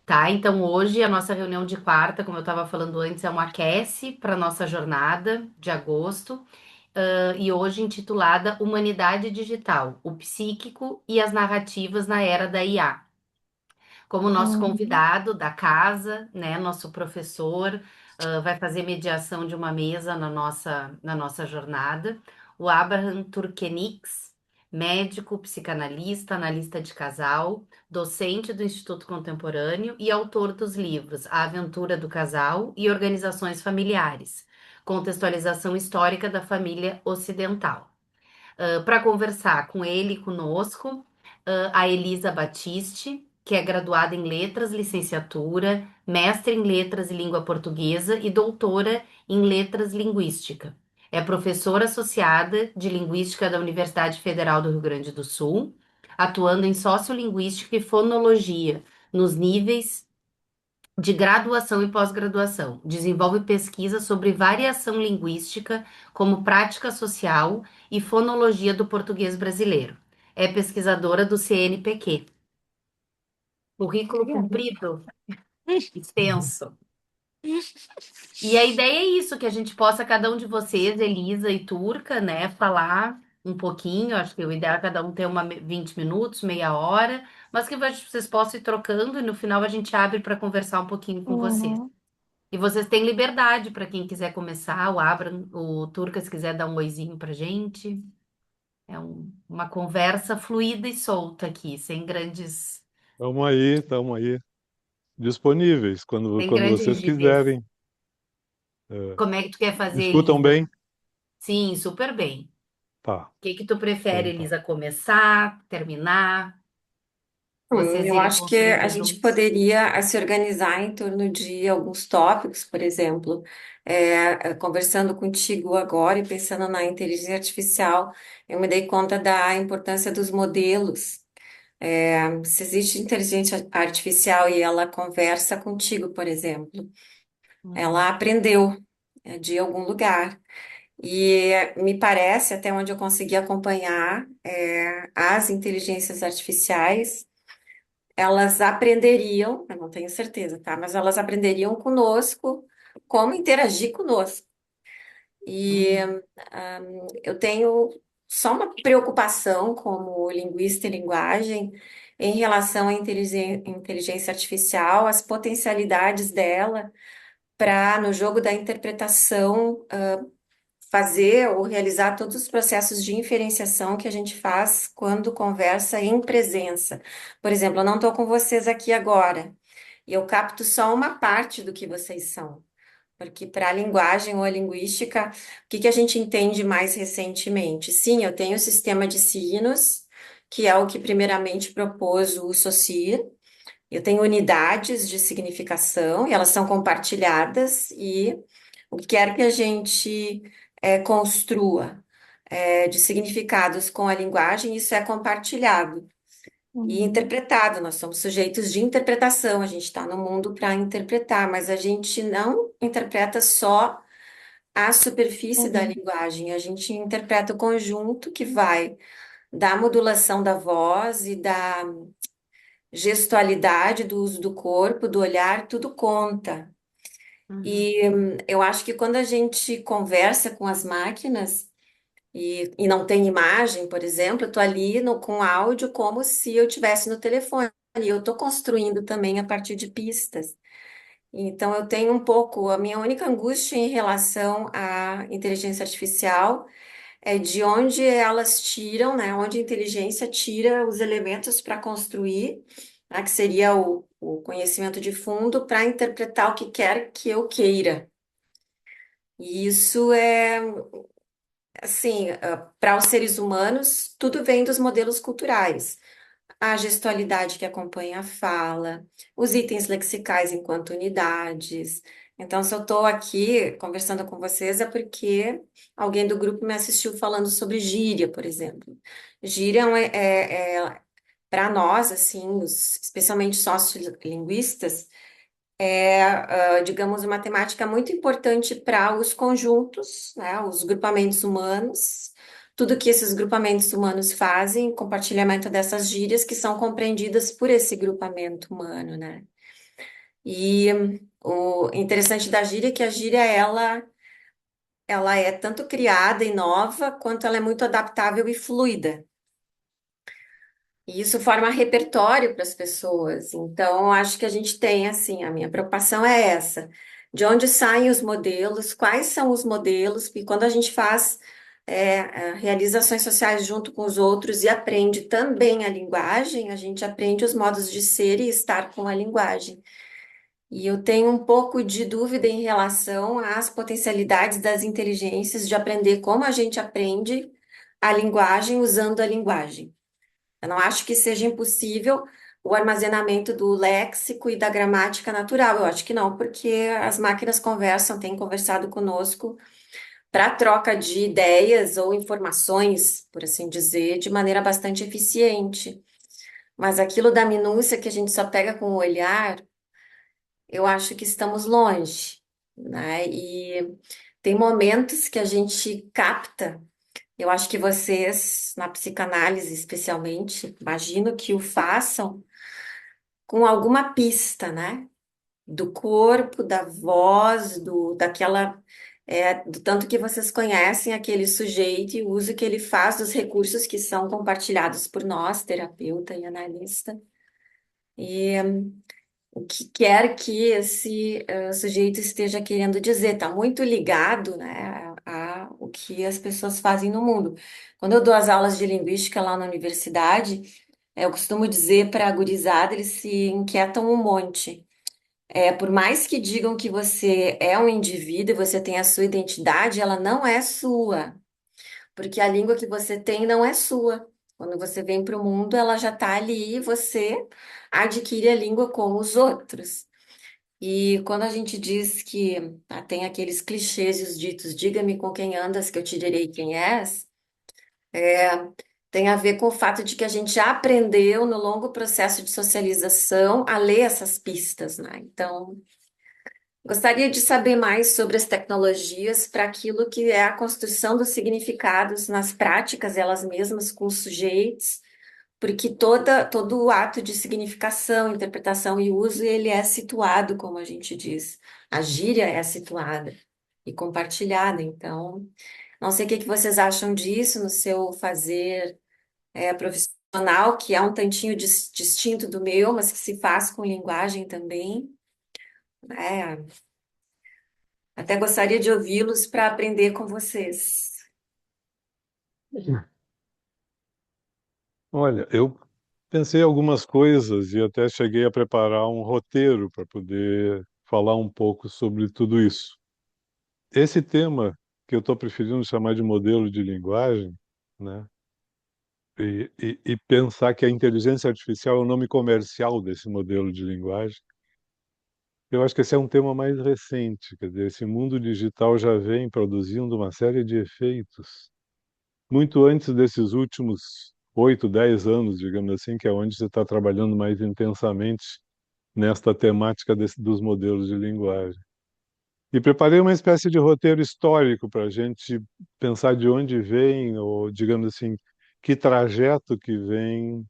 Tá, então hoje a nossa reunião de quarta, como eu estava falando antes, é um aquece para nossa jornada de agosto, e hoje intitulada Humanidade Digital, o psíquico e as narrativas na era da IA. Como nosso Uhum, convidado da casa, né, nosso professor, vai fazer mediação de uma mesa na nossa jornada, o Abraham Turkenix, médico, psicanalista, analista de casal, docente do Instituto Contemporâneo e autor dos livros A Aventura do Casal e Organizações Familiares, contextualização histórica da família ocidental. Para conversar com ele e conosco, a Elisa Batiste, que é graduada em Letras, licenciatura, mestre em Letras e Língua Portuguesa e doutora em Letras Linguística. É professora associada de Linguística da Universidade Federal do Rio Grande do Sul, atuando em Sociolinguística e Fonologia, nos níveis de graduação e pós-graduação. Desenvolve pesquisa sobre variação linguística como prática social e fonologia do português brasileiro. É pesquisadora do CNPq. Currículo legal. comprido, extenso. E a ideia é isso, que a gente possa, cada um de vocês, Elisa e Turca, né, falar um pouquinho. Acho que o ideal é cada um ter 20 minutos, meia hora, mas que vocês possam ir trocando e no final a gente abre para conversar um pouquinho com vocês. Uhum. E vocês têm liberdade para quem quiser começar, o Abram, o Turca, se quiser dar um oizinho pra gente. É uma conversa fluida e solta aqui, Estamos aí, disponíveis sem quando grandes vocês rigidez. quiserem. É, Como é que tu quer me fazer, escutam Elisa? bem? Sim, super bem. Tá, O que que tu prefere, então tá. Elisa? Começar, terminar? Vocês Eu irem acho que a construindo gente juntos? poderia se organizar em torno de alguns tópicos, por exemplo, conversando contigo agora e pensando na inteligência artificial, eu me dei conta da importância dos modelos. Se existe inteligência artificial e ela conversa contigo, por exemplo, ela Uhum, aprendeu de algum lugar. E me parece, até onde eu consegui acompanhar, as inteligências artificiais, elas aprenderiam, eu não tenho certeza, tá? Mas elas aprenderiam conosco como interagir conosco. E uhum, eu tenho só uma preocupação como linguista e linguagem em relação à inteligência artificial, as potencialidades dela para, no jogo da interpretação, fazer ou realizar todos os processos de inferenciação que a gente faz quando conversa em presença. Por exemplo, eu não estou com vocês aqui agora e eu capto só uma parte do que vocês são. Porque para a linguagem ou a linguística, o que que a gente entende mais recentemente? Sim, eu tenho o sistema de signos, que é o que primeiramente propôs o Saussure. Eu tenho unidades de significação e elas são compartilhadas e o que quer que a gente construa de significados com a linguagem, isso é compartilhado e uhum, interpretado. Nós somos sujeitos de interpretação, a gente está no mundo para interpretar, mas a gente não interpreta só a superfície da uhum, linguagem, a gente interpreta o conjunto que vai da modulação da voz e da gestualidade do uso do corpo, do olhar, tudo conta. uhum, E eu acho que quando a gente conversa com as máquinas e não tem imagem, por exemplo, eu estou ali com áudio como se eu estivesse no telefone. E eu estou construindo também a partir de pistas. Então, eu tenho um pouco, a minha única angústia em relação à inteligência artificial é de onde elas tiram, né? Onde a inteligência tira os elementos para construir, né, que seria o conhecimento de fundo, para interpretar o que quer que eu queira. E isso é, assim, para os seres humanos, tudo vem dos modelos culturais. A gestualidade que acompanha a fala, os itens lexicais enquanto unidades. Então, se eu estou aqui conversando com vocês, é porque alguém do grupo me assistiu falando sobre gíria, por exemplo. Gíria para nós, assim, especialmente sociolinguistas, digamos, uma temática muito importante para os conjuntos, né, os grupamentos humanos, tudo que esses grupamentos humanos fazem, compartilhamento dessas gírias que são compreendidas por esse grupamento humano, né? E o interessante da gíria é que a gíria, ela é tanto criada e nova, quanto ela é muito adaptável e fluida. E isso forma repertório para as pessoas. Então, acho que a gente tem, assim, a minha preocupação é essa. De onde saem os modelos, quais são os modelos, e quando a gente faz realizações sociais junto com os outros e aprende também a linguagem, a gente aprende os modos de ser e estar com a linguagem. E eu tenho um pouco de dúvida em relação às potencialidades das inteligências de aprender como a gente aprende a linguagem usando a linguagem. Eu não acho que seja impossível o armazenamento do léxico e da gramática natural. Eu acho que não, porque as máquinas conversam, têm conversado conosco para troca de ideias ou informações, por assim dizer, de maneira bastante eficiente. Mas aquilo da minúcia que a gente só pega com o olhar, eu acho que estamos longe, né? E tem momentos que a gente capta. Eu acho que vocês, na psicanálise especialmente, imagino que o façam com alguma pista, né? Do corpo, da voz, do tanto que vocês conhecem aquele sujeito e o uso que ele faz dos recursos que são compartilhados por nós, terapeuta e analista. E o que quer que esse sujeito esteja querendo dizer, está muito ligado, né, a o que as pessoas fazem no mundo. Quando eu dou as aulas de linguística lá na universidade, eu costumo dizer para a gurizada, eles se inquietam um monte. Por mais que digam que você é um indivíduo e você tem a sua identidade, ela não é sua, porque a língua que você tem não é sua. Quando você vem para o mundo, ela já está ali e você adquire a língua como os outros. E quando a gente diz que tem aqueles clichês e os ditos, diga-me com quem andas, que eu te direi quem és, tem a ver com o fato de que a gente já aprendeu no longo processo de socialização a ler essas pistas, né? Então, gostaria de saber mais sobre as tecnologias para aquilo que é a construção dos significados nas práticas, elas mesmas com os sujeitos, porque todo o ato de significação, interpretação e uso, ele é situado, como a gente diz. A gíria é situada e compartilhada. Então, não sei o que que vocês acham disso no seu fazer profissional, que é um tantinho distinto do meu, mas que se faz com linguagem também. Né? Até gostaria de ouvi-los para aprender com vocês. Olha, eu pensei algumas coisas e até cheguei a preparar um roteiro para poder falar um pouco sobre tudo isso. Esse tema que eu estou preferindo chamar de modelo de linguagem, né? E pensar que a inteligência artificial é o nome comercial desse modelo de linguagem. Eu acho que esse é um tema mais recente, quer dizer, esse mundo digital já vem produzindo uma série de efeitos muito antes desses últimos 8, 10 anos, digamos assim, que é onde você está trabalhando mais intensamente nesta temática dos modelos de linguagem. E preparei uma espécie de roteiro histórico para a gente pensar de onde vem, ou digamos assim, que trajeto que vem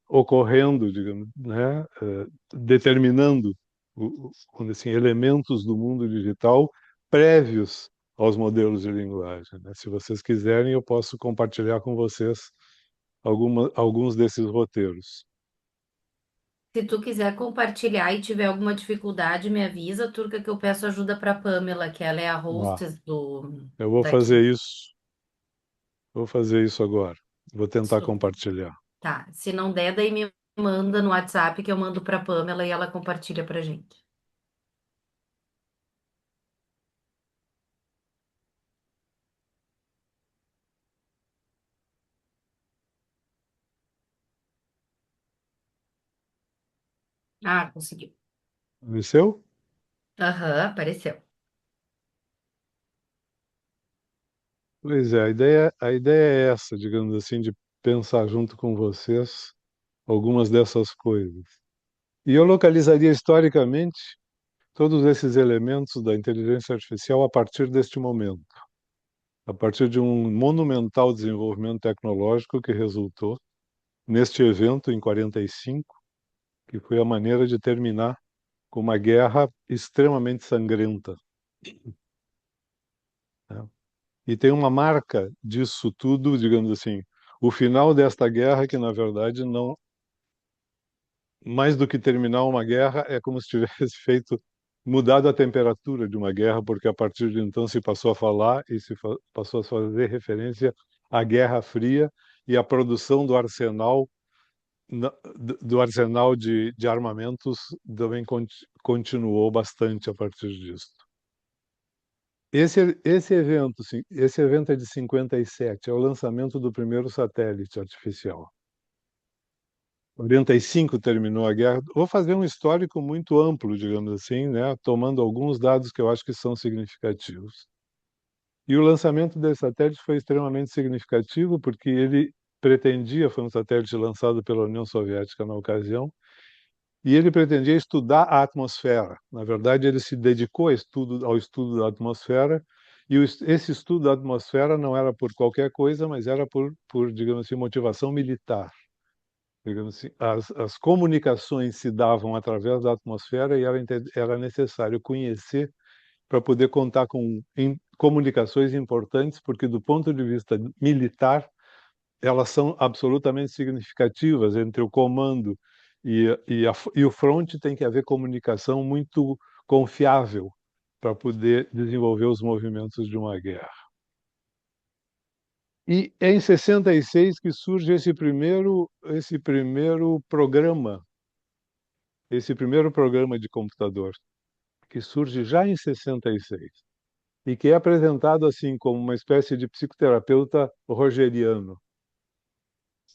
ocorrendo, digamos, né, determinando quando assim, elementos do mundo digital prévios aos modelos de linguagem, né? Se vocês quiserem, eu posso compartilhar com vocês alguns desses roteiros. Se tu quiser compartilhar e tiver alguma dificuldade, me avisa, Turca, que eu peço ajuda para Pamela, que ela é a Ah, hostess eu vou fazer daqui. isso, vou fazer isso agora. Vou tentar Super. compartilhar. Tá. Se não der, daí me manda no WhatsApp que eu mando para Pamela e ela compartilha pra gente. Ah, conseguiu. Apareceu? Aham, apareceu. Pois é, a ideia é essa, digamos assim, de pensar junto com vocês algumas dessas coisas. E eu localizaria historicamente todos esses elementos da inteligência artificial a partir deste momento, a partir de um monumental desenvolvimento tecnológico que resultou neste evento em 45, que foi a maneira de terminar com uma guerra extremamente sangrenta, né? E tem uma marca disso tudo, digamos assim, o final desta guerra, que na verdade não, mais do que terminar uma guerra, é como se tivesse feito, mudado a temperatura de uma guerra, porque a partir de então se passou a falar e passou a fazer referência à Guerra Fria e à produção do arsenal, do arsenal de armamentos também continuou bastante a partir disso. Esse evento é de 57, é o lançamento do primeiro satélite artificial. 45 terminou a guerra. Vou fazer um histórico muito amplo, digamos assim, né, tomando alguns dados que eu acho que são significativos. E o lançamento desse satélite foi extremamente significativo porque ele pretendia, foi um satélite lançado pela União Soviética na ocasião, e ele pretendia estudar a atmosfera. Na verdade, ele se dedicou ao estudo da atmosfera, e esse estudo da atmosfera não era por qualquer coisa, mas era por, digamos assim, motivação militar. Digamos assim, as comunicações se davam através da atmosfera e era necessário conhecer para poder contar com comunicações importantes, porque do ponto de vista militar, elas são absolutamente significativas entre o comando e o front. Tem que haver comunicação muito confiável para poder desenvolver os movimentos de uma guerra. E é em 66 que surge esse primeiro programa de computador, que surge já em 66 e que é apresentado assim como uma espécie de psicoterapeuta rogeriano.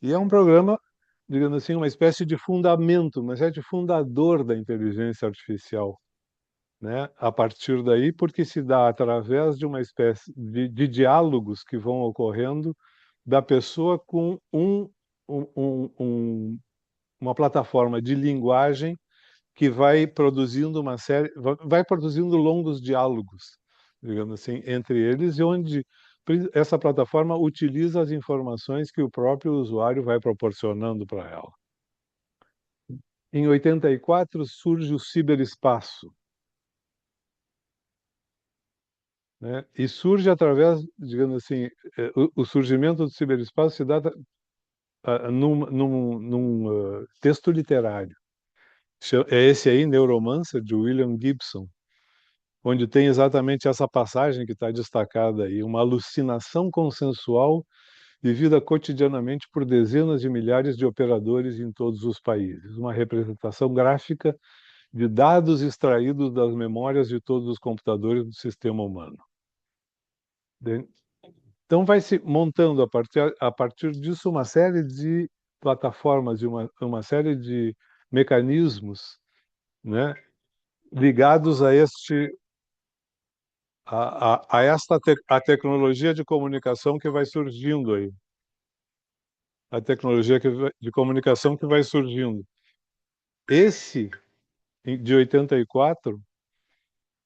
E é um programa, digamos assim, uma espécie de fundamento, uma espécie de fundador da inteligência artificial, né? A partir daí, porque se dá através de uma espécie de diálogos que vão ocorrendo da pessoa com um, um, um, uma plataforma de linguagem que vai produzindo vai produzindo longos diálogos, digamos assim, entre eles, e onde essa plataforma utiliza as informações que o próprio usuário vai proporcionando para ela. Em 84 surge o ciberespaço, né? E surge através, digamos assim, o surgimento do ciberespaço se dá num texto literário. É esse aí, Neuromancer, de William Gibson, onde tem exatamente essa passagem que está destacada aí, uma alucinação consensual vivida cotidianamente por dezenas de milhares de operadores em todos os países, uma representação gráfica de dados extraídos das memórias de todos os computadores do sistema humano. Então vai se montando a partir disso uma série de plataformas e uma série de mecanismos, né, ligados a tecnologia de comunicação que vai surgindo aí. A tecnologia de comunicação que vai surgindo. Esse, de 84,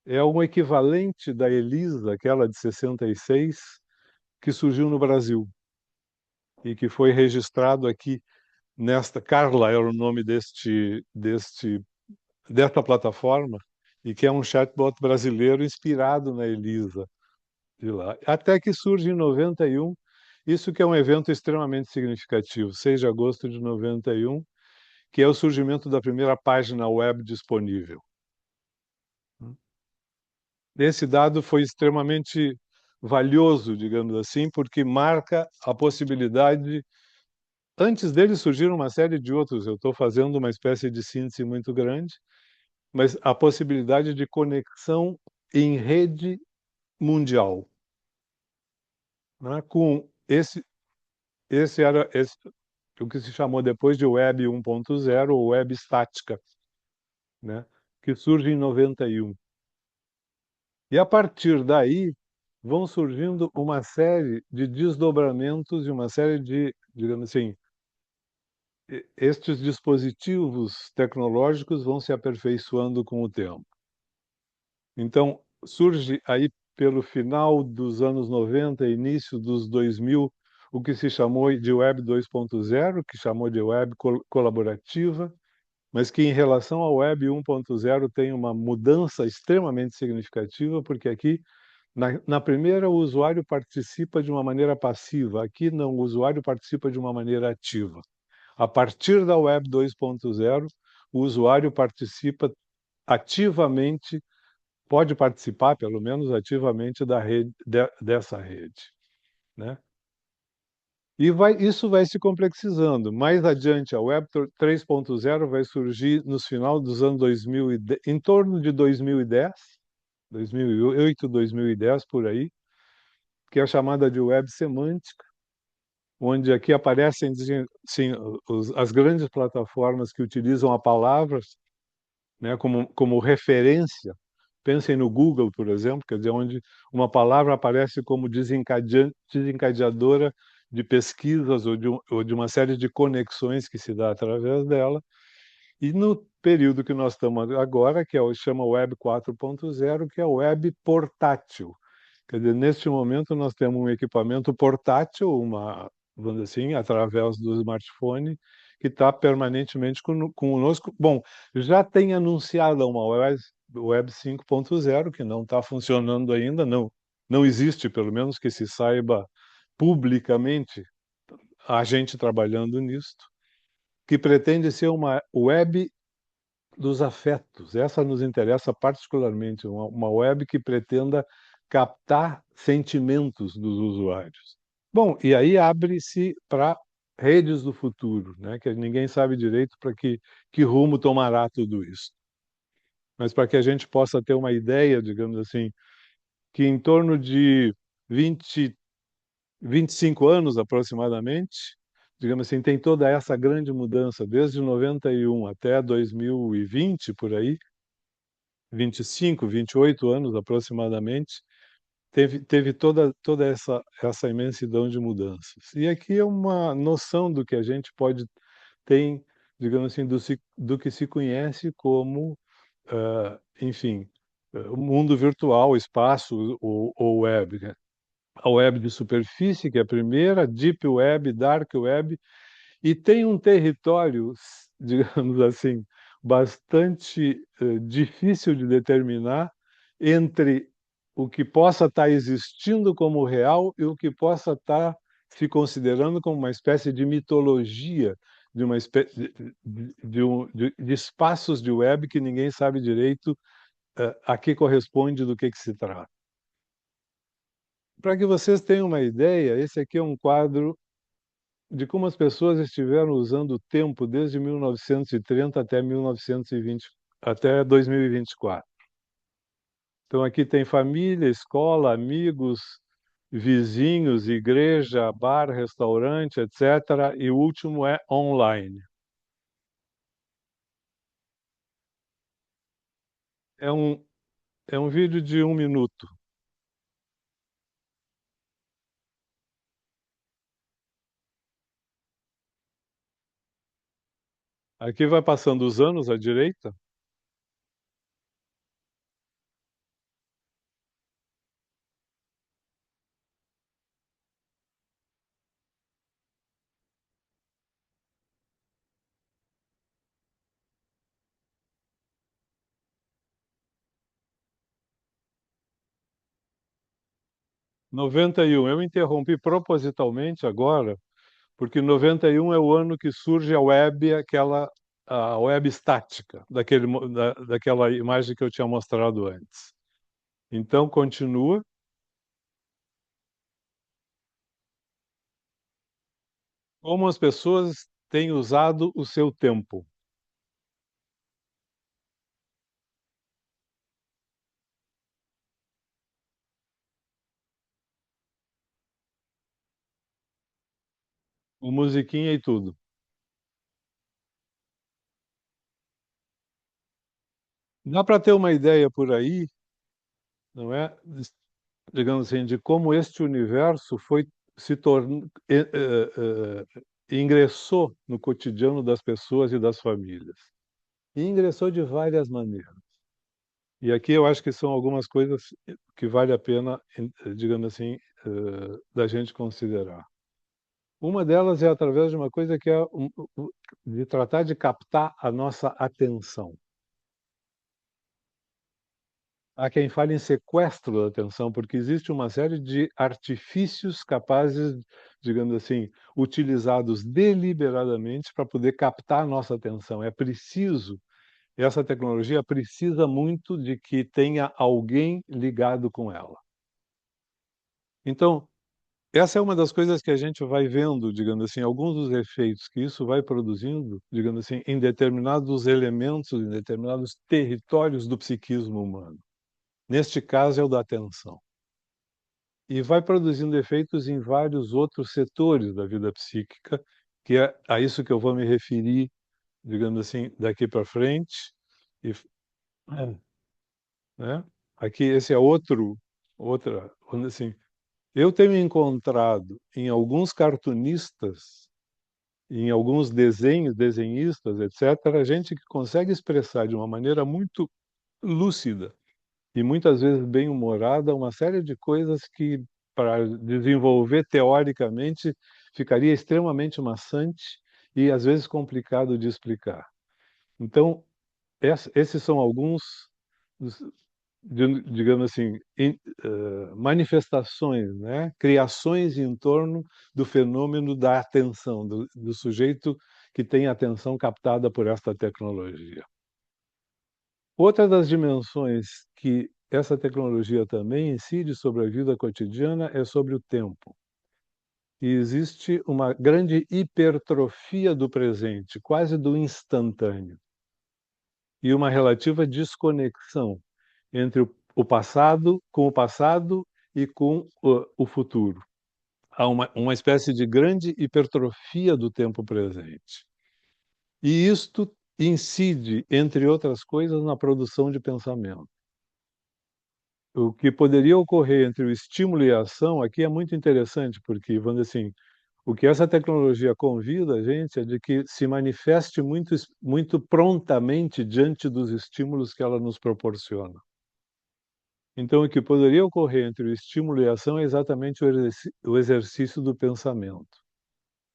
é um equivalente da ELISA, aquela de 66, que surgiu no Brasil e que foi registrado aqui Carla era o nome desta plataforma, e que é um chatbot brasileiro inspirado na ELISA de lá. Até que surge em 91, isso que é um evento extremamente significativo, 6 de agosto de 91, que é o surgimento da primeira página web disponível. Esse dado foi extremamente valioso, digamos assim, porque marca a possibilidade. Antes dele surgiram uma série de outros, eu estou fazendo uma espécie de síntese muito grande, mas a possibilidade de conexão em rede mundial, né? Com esse era o que se chamou depois de Web 1.0 ou Web estática, né? Que surge em 91. E a partir daí vão surgindo uma série de desdobramentos e uma série de, digamos assim, estes dispositivos tecnológicos vão se aperfeiçoando com o tempo. Então, surge aí pelo final dos anos 90, início dos 2000, o que se chamou de Web 2.0, que chamou de Web colaborativa, mas que em relação ao Web 1.0 tem uma mudança extremamente significativa, porque aqui, na primeira, o usuário participa de uma maneira passiva, aqui não, o usuário participa de uma maneira ativa. A partir da Web 2.0, o usuário participa ativamente, pode participar, pelo menos ativamente, da rede, dessa rede, né? E isso vai se complexizando. Mais adiante, a Web 3.0 vai surgir nos final dos anos 2010, em torno de 2010, 2008, 2010, por aí, que é a chamada de Web semântica, onde aqui aparecem, sim, as grandes plataformas que utilizam a palavra, né, como referência. Pensem no Google, por exemplo, quer dizer, onde uma palavra aparece como desencadeadora de pesquisas ou de uma série de conexões que se dá através dela. E no período que nós estamos agora, que chama Web 4.0, que é a web portátil. Quer dizer, neste momento nós temos um equipamento portátil, vamos dizer assim, através do smartphone, que está permanentemente conosco. Bom, já tem anunciado uma Web 5.0, que não está funcionando ainda, não existe, pelo menos que se saiba publicamente, a gente trabalhando nisto, que pretende ser uma web dos afetos. Essa nos interessa particularmente, uma web que pretenda captar sentimentos dos usuários. Bom, e aí abre-se para redes do futuro, né? Que ninguém sabe direito para que rumo tomará tudo isso. Mas para que a gente possa ter uma ideia, digamos assim, que em torno de 20, 25 anos aproximadamente, digamos assim, tem toda essa grande mudança, desde 91 até 2020, por aí, 25, 28 anos aproximadamente, teve toda essa imensidão de mudanças. E aqui é uma noção do que a gente pode ter, digamos assim, do que se conhece como, enfim, o mundo virtual, o espaço ou web, né? A web de superfície, que é a primeira, deep web, dark web, e tem um território, digamos assim, bastante difícil de determinar entre o que possa estar existindo como real e o que possa estar se considerando como uma espécie de mitologia, de uma espécie de espaços de web que ninguém sabe direito a que corresponde, do que se trata. Para que vocês tenham uma ideia, esse aqui é um quadro de como as pessoas estiveram usando o tempo desde 1930 até 1920, até 2024. Então aqui tem família, escola, amigos, vizinhos, igreja, bar, restaurante, etc. E o último é online. É um, é um vídeo de 1 minuto. Aqui vai passando os anos à direita. 91. Eu interrompi propositalmente agora, porque 91 é o ano que surge a web, a web estática, daquela imagem que eu tinha mostrado antes. Então, continua. Como as pessoas têm usado o seu tempo. Com musiquinha e tudo. Dá para ter uma ideia por aí, não é? Digamos assim, de como este universo foi se tornou, ingressou no cotidiano das pessoas e das famílias. E ingressou de várias maneiras. E aqui eu acho que são algumas coisas que vale a pena, digamos assim, da gente considerar. Uma delas é através de uma coisa que é de tratar de captar a nossa atenção. Há quem fale em sequestro da atenção, porque existe uma série de artifícios capazes, digamos assim, utilizados deliberadamente para poder captar a nossa atenção. É preciso essa tecnologia precisa muito de que tenha alguém ligado com ela. Então, essa é uma das coisas que a gente vai vendo, digamos assim, alguns dos efeitos que isso vai produzindo, digamos assim, em determinados elementos, em determinados territórios do psiquismo humano. Neste caso é o da atenção. E vai produzindo efeitos em vários outros setores da vida psíquica, que é a isso que eu vou me referir, digamos assim, daqui para frente. E, né? Aqui esse é onde assim, eu tenho encontrado em alguns cartunistas, em alguns desenhistas, etc., gente que consegue expressar de uma maneira muito lúcida e muitas vezes bem-humorada uma série de coisas que, para desenvolver teoricamente, ficaria extremamente maçante e às vezes complicado de explicar. Então, esses são alguns dos, digamos assim, manifestações, né? Criações em torno do fenômeno da atenção, do sujeito que tem a atenção captada por esta tecnologia. Outra das dimensões que essa tecnologia também incide sobre a vida cotidiana é sobre o tempo. E existe uma grande hipertrofia do presente, quase do instantâneo, e uma relativa desconexão entre o passado e com o futuro. Há uma espécie de grande hipertrofia do tempo presente. E isto incide, entre outras coisas, na produção de pensamento. O que poderia ocorrer entre o estímulo e a ação aqui é muito interessante, porque, vamos dizer assim, o que essa tecnologia convida a gente é de que se manifeste muito prontamente diante dos estímulos que ela nos proporciona. Então, o que poderia ocorrer entre o estímulo e a ação é exatamente o exercício do pensamento,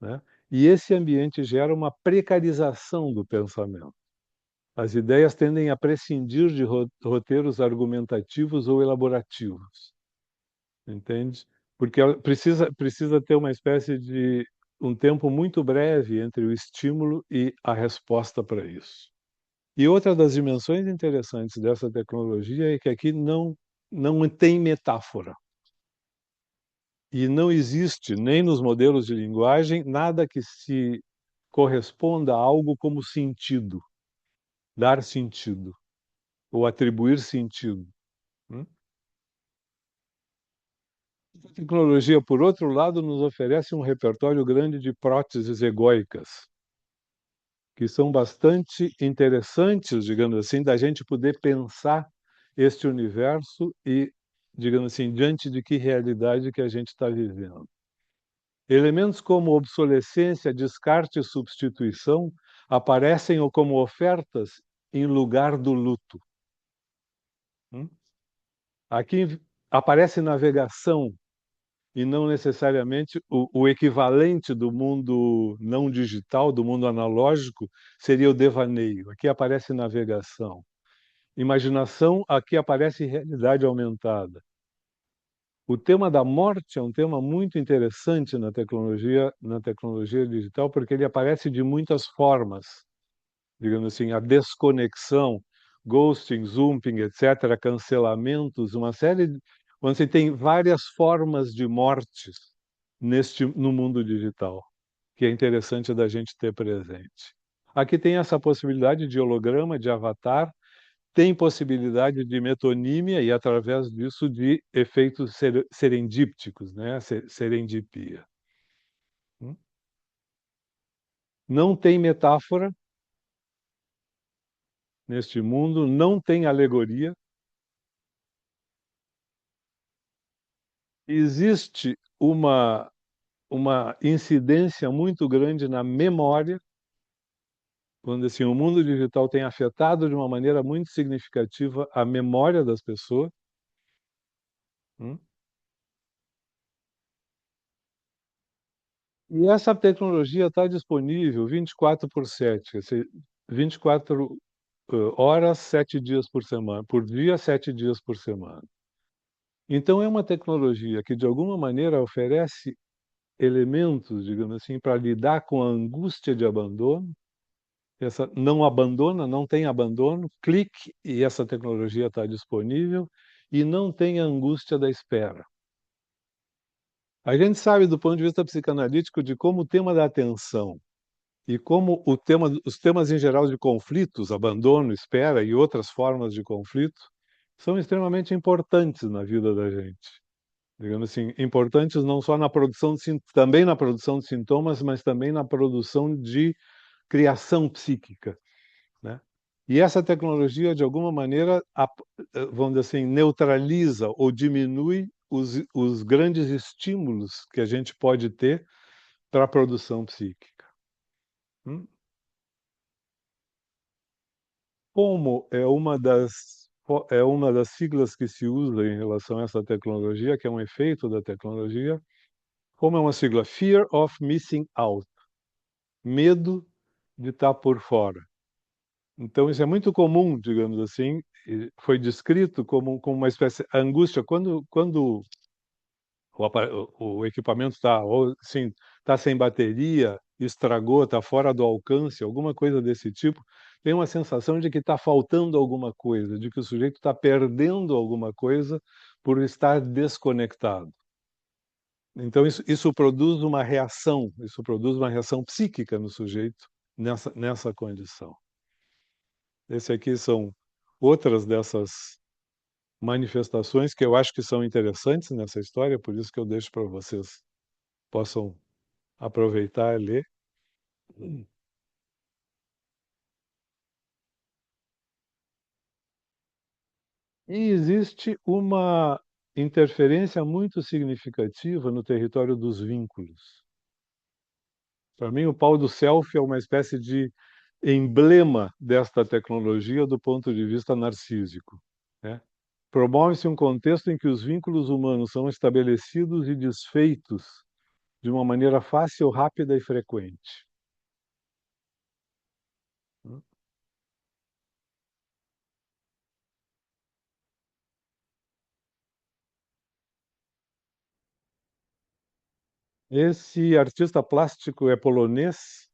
né? E esse ambiente gera uma precarização do pensamento. As ideias tendem a prescindir de roteiros argumentativos ou elaborativos, entende? Porque ela precisa ter uma espécie de um tempo muito breve entre o estímulo e a resposta para isso. E outra das dimensões interessantes dessa tecnologia é que aqui não tem metáfora. E não existe, nem nos modelos de linguagem, nada que se corresponda a algo como sentido, dar sentido, ou atribuir sentido. A tecnologia, por outro lado, nos oferece um repertório grande de próteses egóicas, que são bastante interessantes, digamos assim, da gente poder pensar este universo e, digamos assim, diante de que realidade que a gente está vivendo. Elementos como obsolescência, descarte e substituição aparecem como ofertas em lugar do luto. Aqui aparece navegação e não necessariamente o equivalente do mundo não digital, do mundo analógico, seria o devaneio. Aqui aparece navegação. Imaginação, aqui aparece realidade aumentada. O tema da morte é um tema muito interessante na tecnologia digital, porque ele aparece de muitas formas. Digamos assim, a desconexão, ghosting, zooming, etc., cancelamentos, uma série de... Você tem várias formas de mortes no mundo digital, que é interessante da gente ter presente. Aqui tem essa possibilidade de holograma, de avatar, tem possibilidade de metonímia e, através disso, de efeitos serendípticos, né? Serendipia. Não tem metáfora neste mundo, não tem alegoria. Existe uma incidência muito grande na memória, quando assim, o mundo digital tem afetado de uma maneira muito significativa a memória das pessoas. Hum? E essa tecnologia está disponível 24 por 7, quer dizer, 24 horas, 7 dias por semana, por dia, 7 dias por semana. Então é uma tecnologia que, de alguma maneira, oferece elementos, digamos assim, para lidar com a angústia de abandono. Essa não abandona, não tem abandono, clique e essa tecnologia está disponível, e não tem a angústia da espera. A gente sabe, do ponto de vista psicanalítico, de como o tema da atenção e como os temas em geral de conflitos, abandono, espera e outras formas de conflito, são extremamente importantes na vida da gente. Digamos assim, importantes não só na produção também na produção de sintomas, mas também na produção de criação psíquica, né? E essa tecnologia, de alguma maneira, vamos dizer assim, neutraliza ou diminui os grandes estímulos que a gente pode ter para a produção psíquica. Hum? Como é uma das siglas que se usa em relação a essa tecnologia, que é um efeito da tecnologia, como é uma sigla Fear of Missing Out, medo de estar por fora. Então isso é muito comum, digamos assim, e foi descrito como uma espécie de angústia quando o equipamento está, assim, tá sem bateria, estragou, está fora do alcance, alguma coisa desse tipo, tem uma sensação de que está faltando alguma coisa, de que o sujeito está perdendo alguma coisa por estar desconectado. Então isso produz uma reação, isso produz uma reação psíquica no sujeito nessa condição. Esse aqui são outras dessas manifestações que eu acho que são interessantes nessa história, por isso que eu deixo para vocês possam aproveitar e ler. E existe uma interferência muito significativa no território dos vínculos. Para mim, o pau do selfie é uma espécie de emblema desta tecnologia do ponto de vista narcísico, né? Promove-se um contexto em que os vínculos humanos são estabelecidos e desfeitos de uma maneira fácil, rápida e frequente. Esse artista plástico é polonês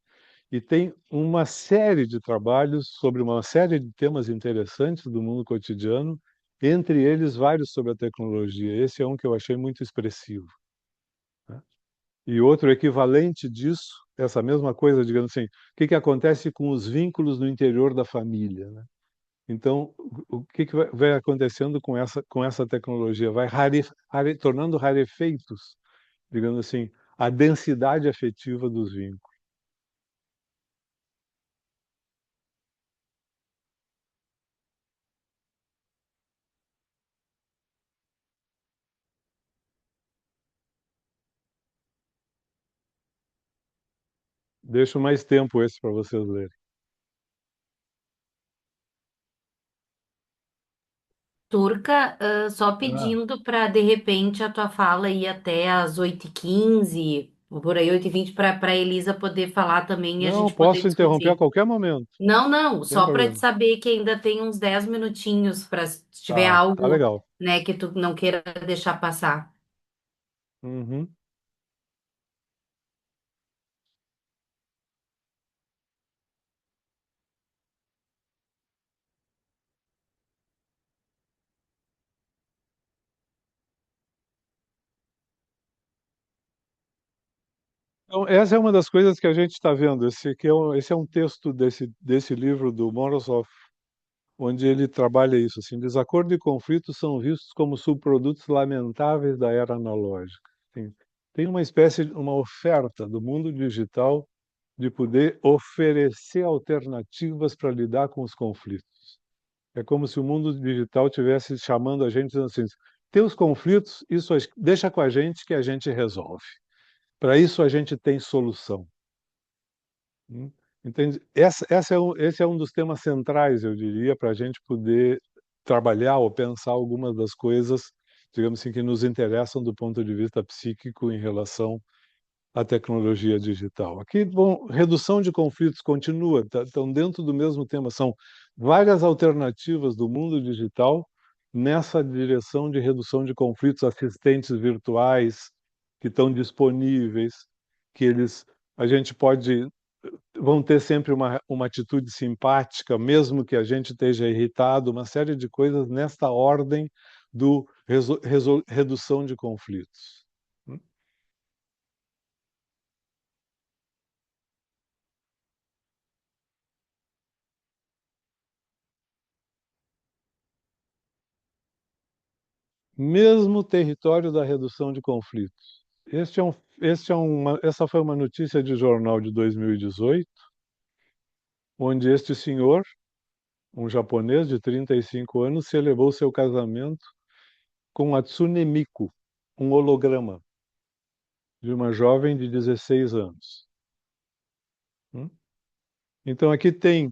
e tem uma série de trabalhos sobre uma série de temas interessantes do mundo cotidiano, entre eles vários sobre a tecnologia. Esse é um que eu achei muito expressivo, né? E outro equivalente disso, essa mesma coisa, digamos assim, o que que acontece com os vínculos no interior da família, né? Então, o que que vai acontecendo com essa tecnologia? Vai tornando rarefeitos, digamos assim, a densidade afetiva dos vínculos. Deixo mais tempo esse para vocês lerem. Turca, só Ah, pedindo para, de repente, a tua fala ir até às 8h15, por aí 8h20, para a Elisa poder falar também e a não, gente poder posso interromper a discutir. qualquer momento, Não, não, sem só para te problema. saber que ainda tem uns 10 minutinhos para se tiver Tá algo, legal. né, que tu não queira deixar passar. Uhum. Então, essa é uma das coisas que a gente está vendo. Esse é um texto desse livro do Morozov, onde ele trabalha isso, assim, desacordo e conflito são vistos como subprodutos lamentáveis da era analógica. Tem uma espécie, uma oferta do mundo digital de poder oferecer alternativas para lidar com os conflitos. É como se o mundo digital tivesse chamando a gente dizendo assim: teus conflitos, deixa com a gente que a gente resolve. Para isso a gente tem solução. Entende? Esse é um dos temas centrais, eu diria, para a gente poder trabalhar ou pensar algumas das coisas, digamos assim, que nos interessam do ponto de vista psíquico em relação a tecnologia digital. Aqui, bom, redução de conflitos continua, estão dentro do mesmo tema, são várias alternativas do mundo digital nessa direção de redução de conflitos, assistentes virtuais que estão disponíveis, que a gente pode, vão ter sempre uma atitude simpática, mesmo que a gente esteja irritado, uma série de coisas nesta ordem do redução de conflitos. Mesmo território da redução de conflitos. Essa foi uma notícia de jornal de 2018, onde este senhor, um japonês de 35 anos, celebrou seu casamento com a Hatsune Miku, um holograma de uma jovem de 16 anos. Então aqui tem,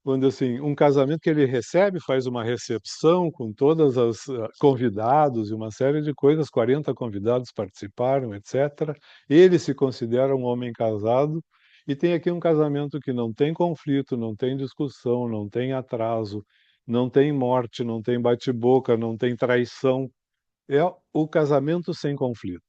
quando assim, um casamento que ele recebe, faz uma recepção com todas as convidados e uma série de coisas, 40 convidados participaram, etc. Ele se considera um homem casado e tem aqui um casamento que não tem conflito, não tem discussão, não tem atraso, não tem morte, não tem bate-boca, não tem traição. É o casamento sem conflito.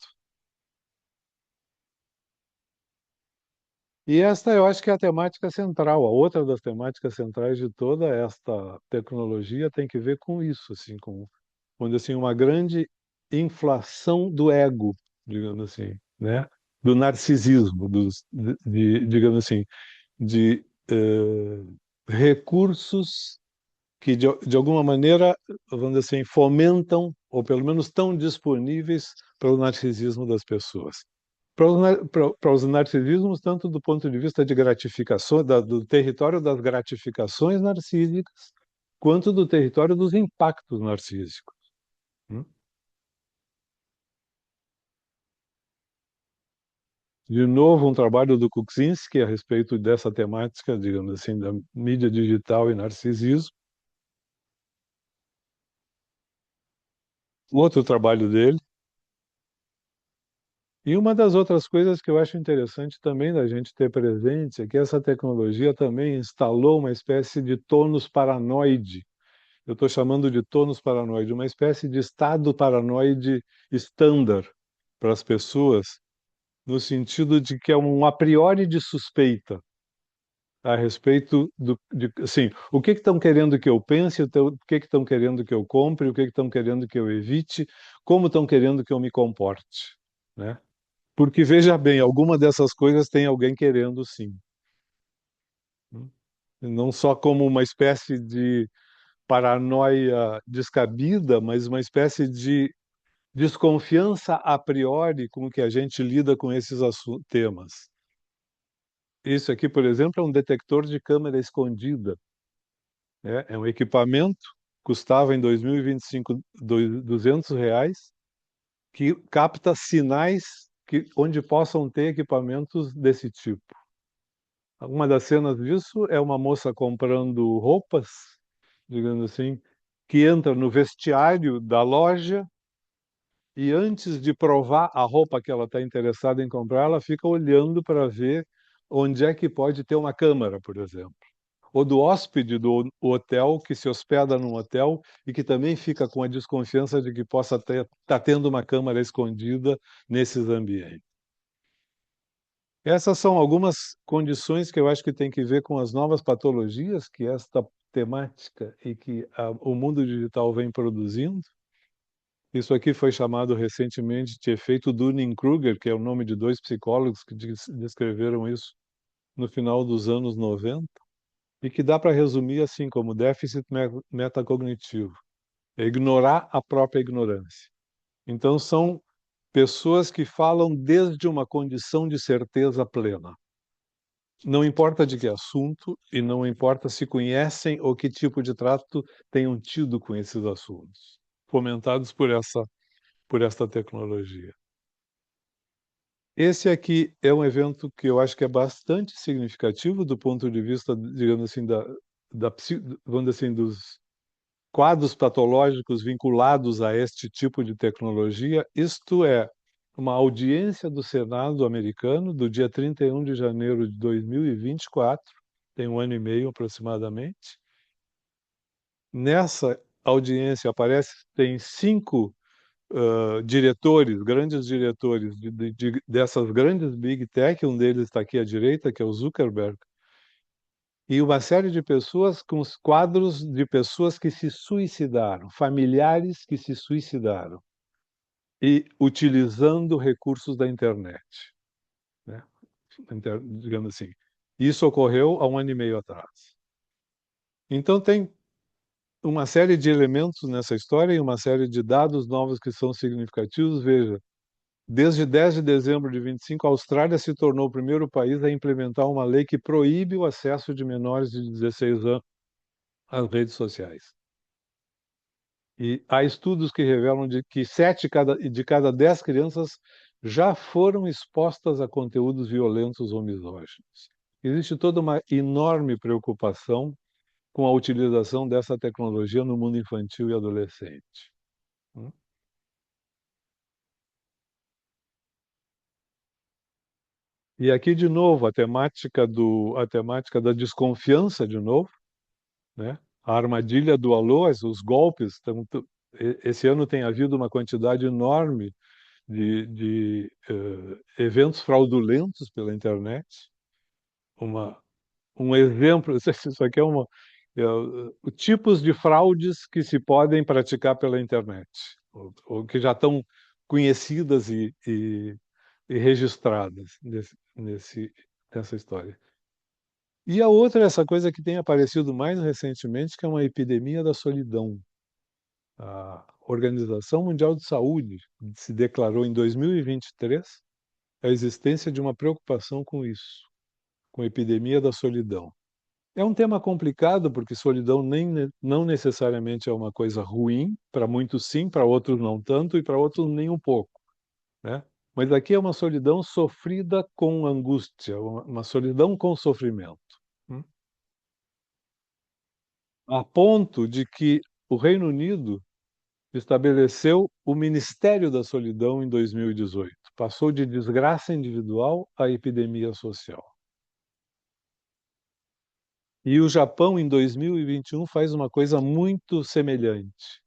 E esta eu acho que é a temática central. A outra das temáticas centrais de toda esta tecnologia tem que ver com isso, assim, com onde assim uma grande inflação do ego, digamos assim, né? Do narcisismo, digamos assim, de recursos que de alguma maneira, vamos dizer assim, fomentam ou pelo menos estão disponíveis para o narcisismo das pessoas para os narcisismos, tanto do ponto de vista de gratificação, do território das gratificações narcísicas, quanto do território dos impactos narcísicos. De novo, um trabalho do Kuczynski a respeito dessa temática, digamos assim, da mídia digital e narcisismo. Outro trabalho dele. E uma das outras coisas que eu acho interessante também da gente ter presente é que essa tecnologia também instalou uma espécie de tônus paranoide. Eu estou chamando de tônus paranoide, uma espécie de estado paranoide estándar para as pessoas, no sentido de que é um a priori de suspeita a respeito assim, o que estão querendo que eu pense, o que estão querendo que eu compre, o que estão querendo que eu evite, como estão querendo que eu me comporte, né? Porque veja bem, alguma dessas coisas tem alguém querendo sim. Não só como uma espécie de paranoia descabida, mas uma espécie de desconfiança a priori com que a gente lida com esses temas. Isso aqui, por exemplo, é um detector de câmera escondida. É um equipamento, custava em 2025 R$ 200, que capta sinais onde possam ter equipamentos desse tipo. Uma das cenas disso é uma moça comprando roupas, digamos assim, que entra no vestiário da loja e antes de provar a roupa que ela está interessada em comprar, ela fica olhando para ver onde é que pode ter uma câmera, por exemplo. Ou do hóspede do hotel que se hospeda num hotel e que também fica com a desconfiança de que possa estar tendo uma câmera escondida nesses ambientes. Essas são algumas condições que eu acho que tem que ver com as novas patologias que esta temática e que o mundo digital vem produzindo. Isso aqui foi chamado recentemente de efeito Dunning-Kruger, que é o nome de dois psicólogos que descreveram isso no final dos anos 90, e que dá para resumir assim como déficit metacognitivo, é ignorar a própria ignorância. Então são pessoas que falam desde uma condição de certeza plena. Não importa de que assunto e não importa se conhecem ou que tipo de trato tenham tido com esses assuntos, fomentados por esta tecnologia. Esse aqui é um evento que eu acho que é bastante significativo do ponto de vista, digamos assim, vamos dizer assim, dos quadros patológicos vinculados a este tipo de tecnologia, isto é, uma audiência do Senado americano do dia 31 de janeiro de 2024, tem um ano e meio aproximadamente. Nessa audiência tem 5 diretores, grandes diretores dessas grandes Big Tech, um deles está aqui à direita, que é o Zuckerberg, e uma série de pessoas com os quadros de pessoas que se suicidaram, familiares que se suicidaram, e utilizando recursos da internet, né? Digamos assim. Isso ocorreu há um ano e meio atrás. Então tem uma série de elementos nessa história e uma série de dados novos que são significativos. Veja, desde 10 de dezembro de 25, a Austrália se tornou o primeiro país a implementar uma lei que proíbe o acesso de menores de 16 anos às redes sociais. E há estudos que revelam que 7 de cada 10 crianças já foram expostas a conteúdos violentos ou misóginos. Existe toda uma enorme preocupação com a utilização dessa tecnologia no mundo infantil e adolescente. E aqui, de novo, a temática da desconfiança, de novo, né? A armadilha do alô, os golpes. Esse ano tem havido uma quantidade enorme de eventos fraudulentos pela internet. Uma, um exemplo, isso aqui é tipos de fraudes que se podem praticar pela internet, ou que já estão conhecidas e registradas nessa história. E a outra é essa coisa que tem aparecido mais recentemente, que é uma epidemia da solidão. A Organização Mundial de Saúde se declarou em 2023 a existência de uma preocupação com isso, com a epidemia da solidão. É um tema complicado, porque solidão não necessariamente é uma coisa ruim, para muitos sim, para outros não tanto, e para outros nem um pouco, né? Mas aqui é uma solidão sofrida com angústia, uma solidão com sofrimento. Hum? A ponto de que o Reino Unido estabeleceu o Ministério da Solidão em 2018. Passou de desgraça individual a epidemia social. E o Japão, em 2021, faz uma coisa muito semelhante.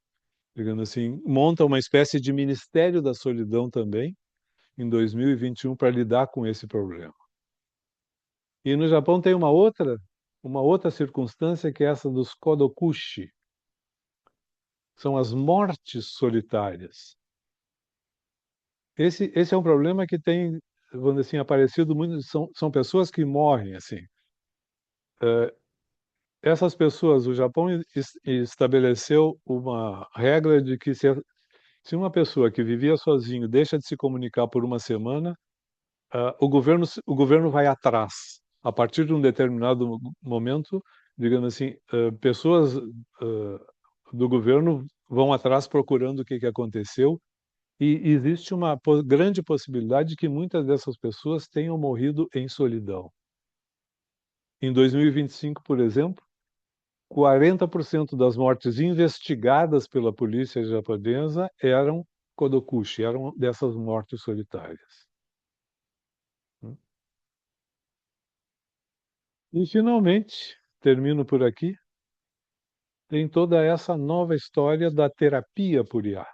Digamos assim, monta uma espécie de Ministério da Solidão também, em 2021, para lidar com esse problema. E no Japão tem uma outra circunstância, que é essa dos kodokushi. São as mortes solitárias. Esse é um problema que tem, vamos dizer assim, aparecido muito. São pessoas que morrem, assim. Essas pessoas, o Japão estabeleceu uma regra de que se uma pessoa que vivia sozinho deixa de se comunicar por uma semana, o governo vai atrás. A partir de um determinado momento, digamos assim, pessoas do governo vão atrás procurando o que aconteceu, e existe uma grande possibilidade de que muitas dessas pessoas tenham morrido em solidão. Em 2025, por exemplo, 40% das mortes investigadas pela polícia japonesa eram kodokushi, eram dessas mortes solitárias. E, finalmente, termino por aqui, tem toda essa nova história da terapia por IA,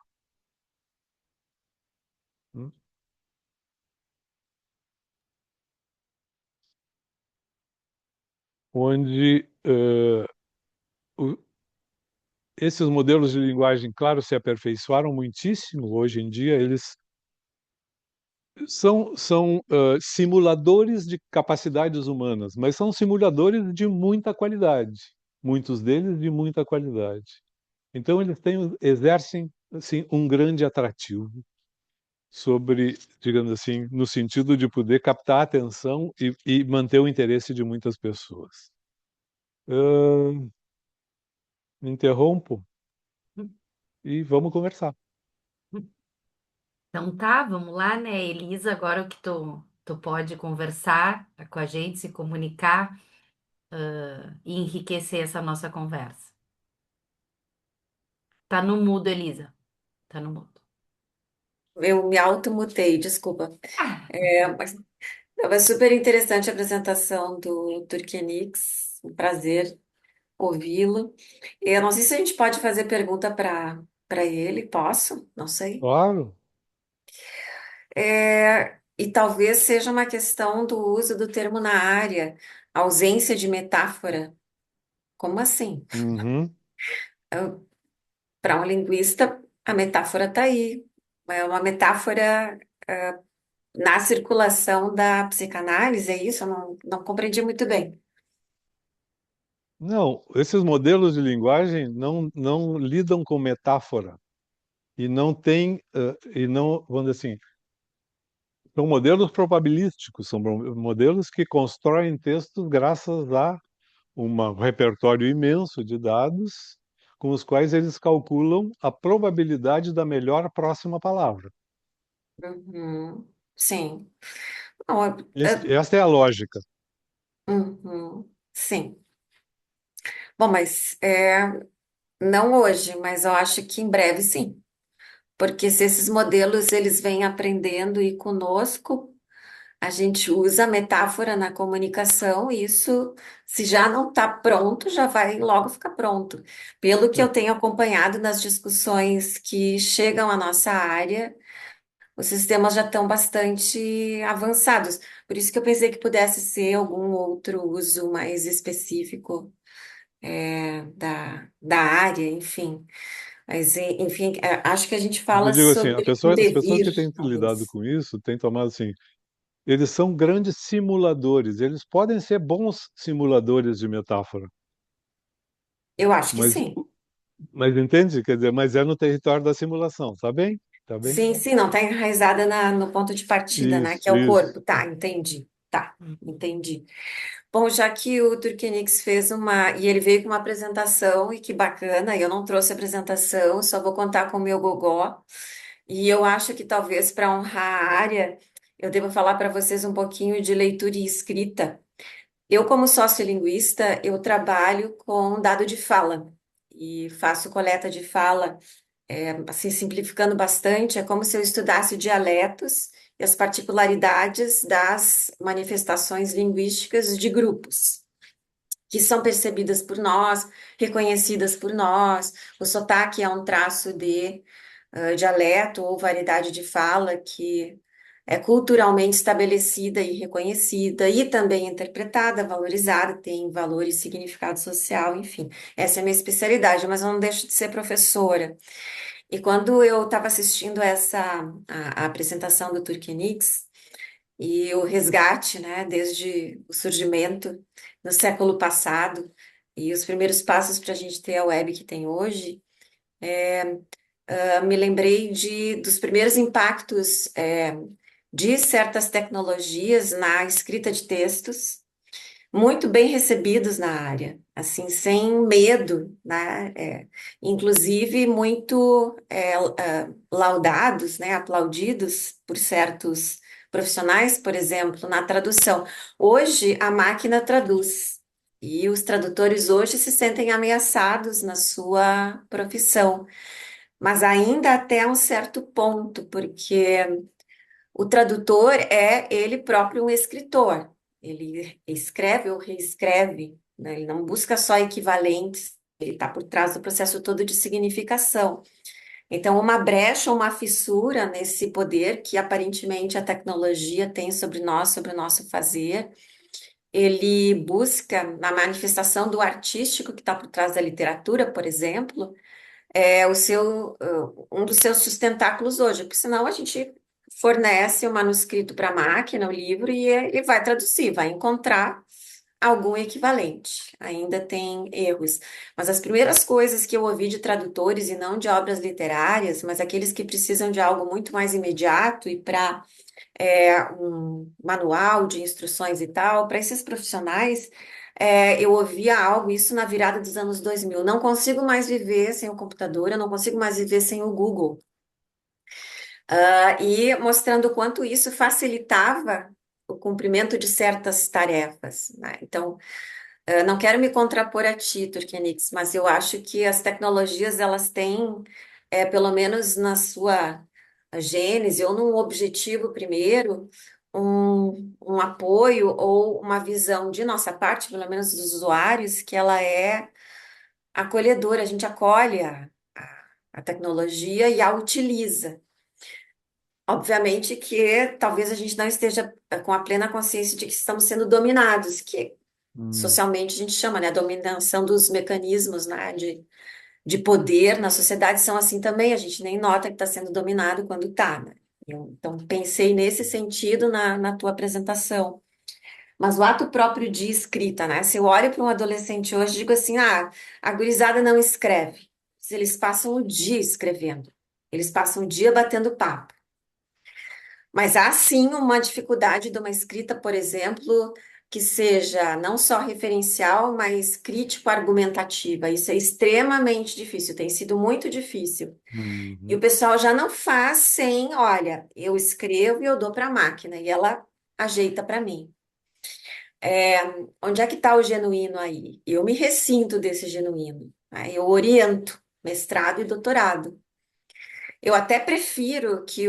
onde esses modelos de linguagem, claro, se aperfeiçoaram muitíssimo. Hoje em dia, eles são simuladores de capacidades humanas, mas são simuladores de muita qualidade, muitos deles de muita qualidade. Então, eles exercem assim, um grande atrativo sobre, digamos assim, no sentido de poder captar a atenção e manter o interesse de muitas pessoas. Me interrompo e vamos conversar. Então tá, vamos lá, né, Elisa? Agora o que tu pode conversar com a gente, se comunicar, e enriquecer essa nossa conversa. Tá no mudo, Elisa. Tá no mudo. Eu me automutei, desculpa. Ah, Mas estava super interessante a apresentação do Turquenix. Um prazer ouvi-lo. Eu não sei se a gente pode fazer pergunta para ele. Posso? Não sei. Claro. E talvez seja uma questão do uso do termo na área, ausência de metáfora. Como assim? Uhum. Para um linguista, a metáfora está aí. É uma metáfora na circulação da psicanálise, é isso? Eu não compreendi muito bem. Não, esses modelos de linguagem não lidam com metáfora e não tem, e não, vamos dizer assim, são modelos probabilísticos, são modelos que constroem textos graças a um repertório imenso de dados com os quais eles calculam a probabilidade da melhor próxima palavra. Uhum. Sim. Não, Esta é a lógica. uhum. Sim. Bom, mas não hoje, mas eu acho que em breve sim. Porque se esses modelos eles vêm aprendendo e conosco, a gente usa a metáfora na comunicação, e isso, se já não está pronto, já vai logo ficar pronto. Pelo que eu É. tenho acompanhado nas discussões que chegam à nossa área, os sistemas já estão bastante avançados. Por isso que eu pensei que pudesse ser algum outro uso mais específico da área, enfim. Mas, enfim, acho que a gente Mas eu fala digo assim, sobre um as pessoas que devir, têm lidado talvez. com isso têm tomado assim, eles são grandes simuladores, eles podem ser bons simuladores de metáfora, Eu acho que mas, sim. mas entende? Quer dizer, mas é no território da simulação, tá bem? Tá bem? Sim, sim, não, está enraizada no ponto de partida, né? Que Isso, é o isso. corpo. Tá, entendi. Tá, entendi. Bom, já que o Turkenix fez uma. E ele veio com uma apresentação, e que bacana, eu não trouxe apresentação, só vou contar com o meu gogó. E eu acho que talvez para honrar a área, eu devo falar para vocês um pouquinho de leitura e escrita. Eu, como sociolinguista, eu trabalho com dado de fala e faço coleta de fala, assim, simplificando bastante, é como se eu estudasse dialetos e as particularidades das manifestações linguísticas de grupos, que são percebidas por nós, reconhecidas por nós. O sotaque é um traço de dialeto ou variedade de fala que é culturalmente estabelecida e reconhecida e também interpretada, valorizada, tem valor e significado social, enfim. Essa é a minha especialidade, mas eu não deixo de ser professora. E quando eu estava assistindo a apresentação do Turquenix e o resgate, né, desde o surgimento no século passado e os primeiros passos para a gente ter a web que tem hoje, me lembrei dos primeiros impactos de certas tecnologias na escrita de textos, muito bem recebidos na área, assim, sem medo, né? Inclusive muito laudados, né? Aplaudidos por certos profissionais, por exemplo, na tradução. Hoje a máquina traduz. E os tradutores hoje se sentem ameaçados na sua profissão, mas ainda até um certo ponto, porque o tradutor é ele próprio um escritor. Ele escreve ou reescreve, né? Ele não busca só equivalentes, ele está por trás do processo todo de significação. Então, uma brecha, uma fissura nesse poder que aparentemente a tecnologia tem sobre nós, sobre o nosso fazer, ele busca na manifestação do artístico que está por trás da literatura, por exemplo, um dos seus sustentáculos hoje, porque senão a gente fornece o manuscrito para a máquina, o livro, e ele vai traduzir, vai encontrar algum equivalente. Ainda tem erros. Mas as primeiras coisas que eu ouvi de tradutores, e não de obras literárias, mas aqueles que precisam de algo muito mais imediato e para um manual de instruções e tal, para esses profissionais, eu ouvia algo, isso na virada dos anos 2000. Não consigo mais viver sem o computador, eu não consigo mais viver sem o Google. E mostrando o quanto isso facilitava o cumprimento de certas tarefas, né? Então, não quero me contrapor a ti, Turkenix, mas eu acho que as tecnologias, elas têm, pelo menos na sua gênese ou num objetivo primeiro, um apoio ou uma visão de nossa parte, pelo menos dos usuários, que ela é acolhedora, a gente acolhe a tecnologia e a utiliza. Obviamente que talvez a gente não esteja com a plena consciência de que estamos sendo dominados, que Hum, socialmente a gente chama, né, a dominação dos mecanismos, né, de poder na sociedade são assim também, a gente nem nota que está sendo dominado quando está, né? Então, pensei nesse sentido na tua apresentação. Mas o ato próprio de escrita, né? Se eu olho para um adolescente hoje, digo assim, a gurizada não escreve. Eles passam o dia escrevendo. Eles passam o dia batendo papo. Mas há sim uma dificuldade de uma escrita, por exemplo, que seja não só referencial, mas crítico-argumentativa. Isso é extremamente difícil, tem sido muito difícil. E o uhum, pessoal já não faz sem, olha, eu escrevo e eu dou para a máquina e ela ajeita para mim. É, onde é que está o genuíno aí? Eu me ressinto desse genuíno, né? Eu oriento mestrado e doutorado. Eu até prefiro que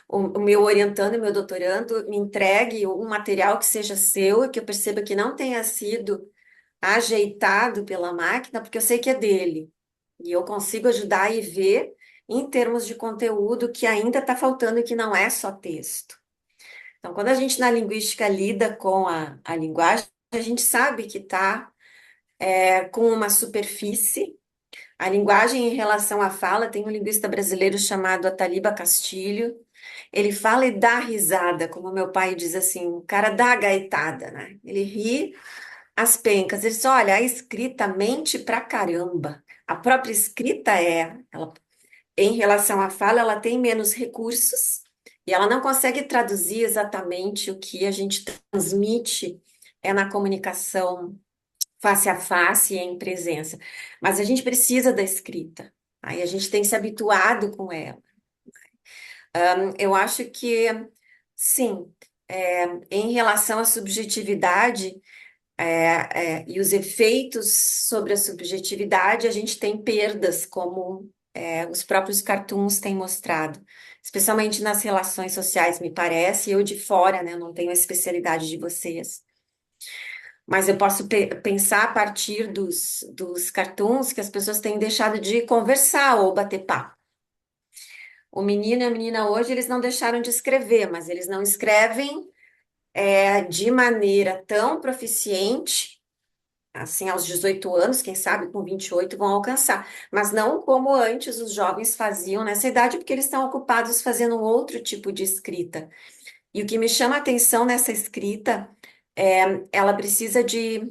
o meu orientando e meu doutorando me entregue um material que seja seu e que eu perceba que não tenha sido ajeitado pela máquina, porque eu sei que é dele. E eu consigo ajudar e ver, em termos de conteúdo, que ainda está faltando e que não é só texto. Então, quando a gente na linguística lida com a linguagem, a gente sabe que está com uma superfície. A linguagem em relação à fala, tem um linguista brasileiro chamado Ataliba Castilho. Ele fala e dá risada, como meu pai diz assim, o cara dá a gaitada, né? Ele ri as pencas. Ele diz, olha, a escrita mente pra caramba. A própria escrita em relação à fala, ela tem menos recursos e ela não consegue traduzir exatamente o que a gente transmite na comunicação face a face e em presença. Mas a gente precisa da escrita. Aí a gente tem se habituado com ela. Eu acho que, sim, em relação à subjetividade, e os efeitos sobre a subjetividade, a gente tem perdas, como os próprios cartoons têm mostrado, especialmente nas relações sociais, me parece. Eu de fora, né, não tenho a especialidade de vocês, mas eu posso pensar a partir dos cartoons que as pessoas têm deixado de conversar ou bater papo. O menino e a menina hoje, eles não deixaram de escrever, mas eles não escrevem de maneira tão proficiente assim, aos 18 anos, quem sabe com 28 vão alcançar, mas não como antes os jovens faziam nessa idade, porque eles estão ocupados fazendo um outro tipo de escrita. E o que me chama a atenção nessa escrita ela precisa de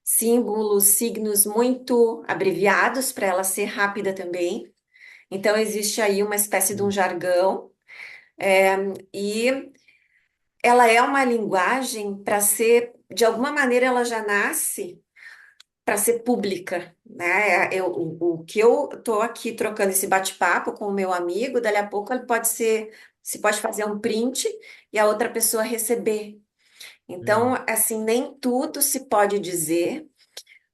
símbolos, signos muito abreviados para ela ser rápida também. Então, existe aí uma espécie de um uhum. jargão, e ela é uma linguagem para ser, de alguma maneira, ela já nasce para ser pública, né? O que eu estou aqui trocando esse bate-papo com o meu amigo, dali a pouco ele pode ser, se pode fazer um print e a outra pessoa receber. Então, É. assim, nem tudo se pode dizer,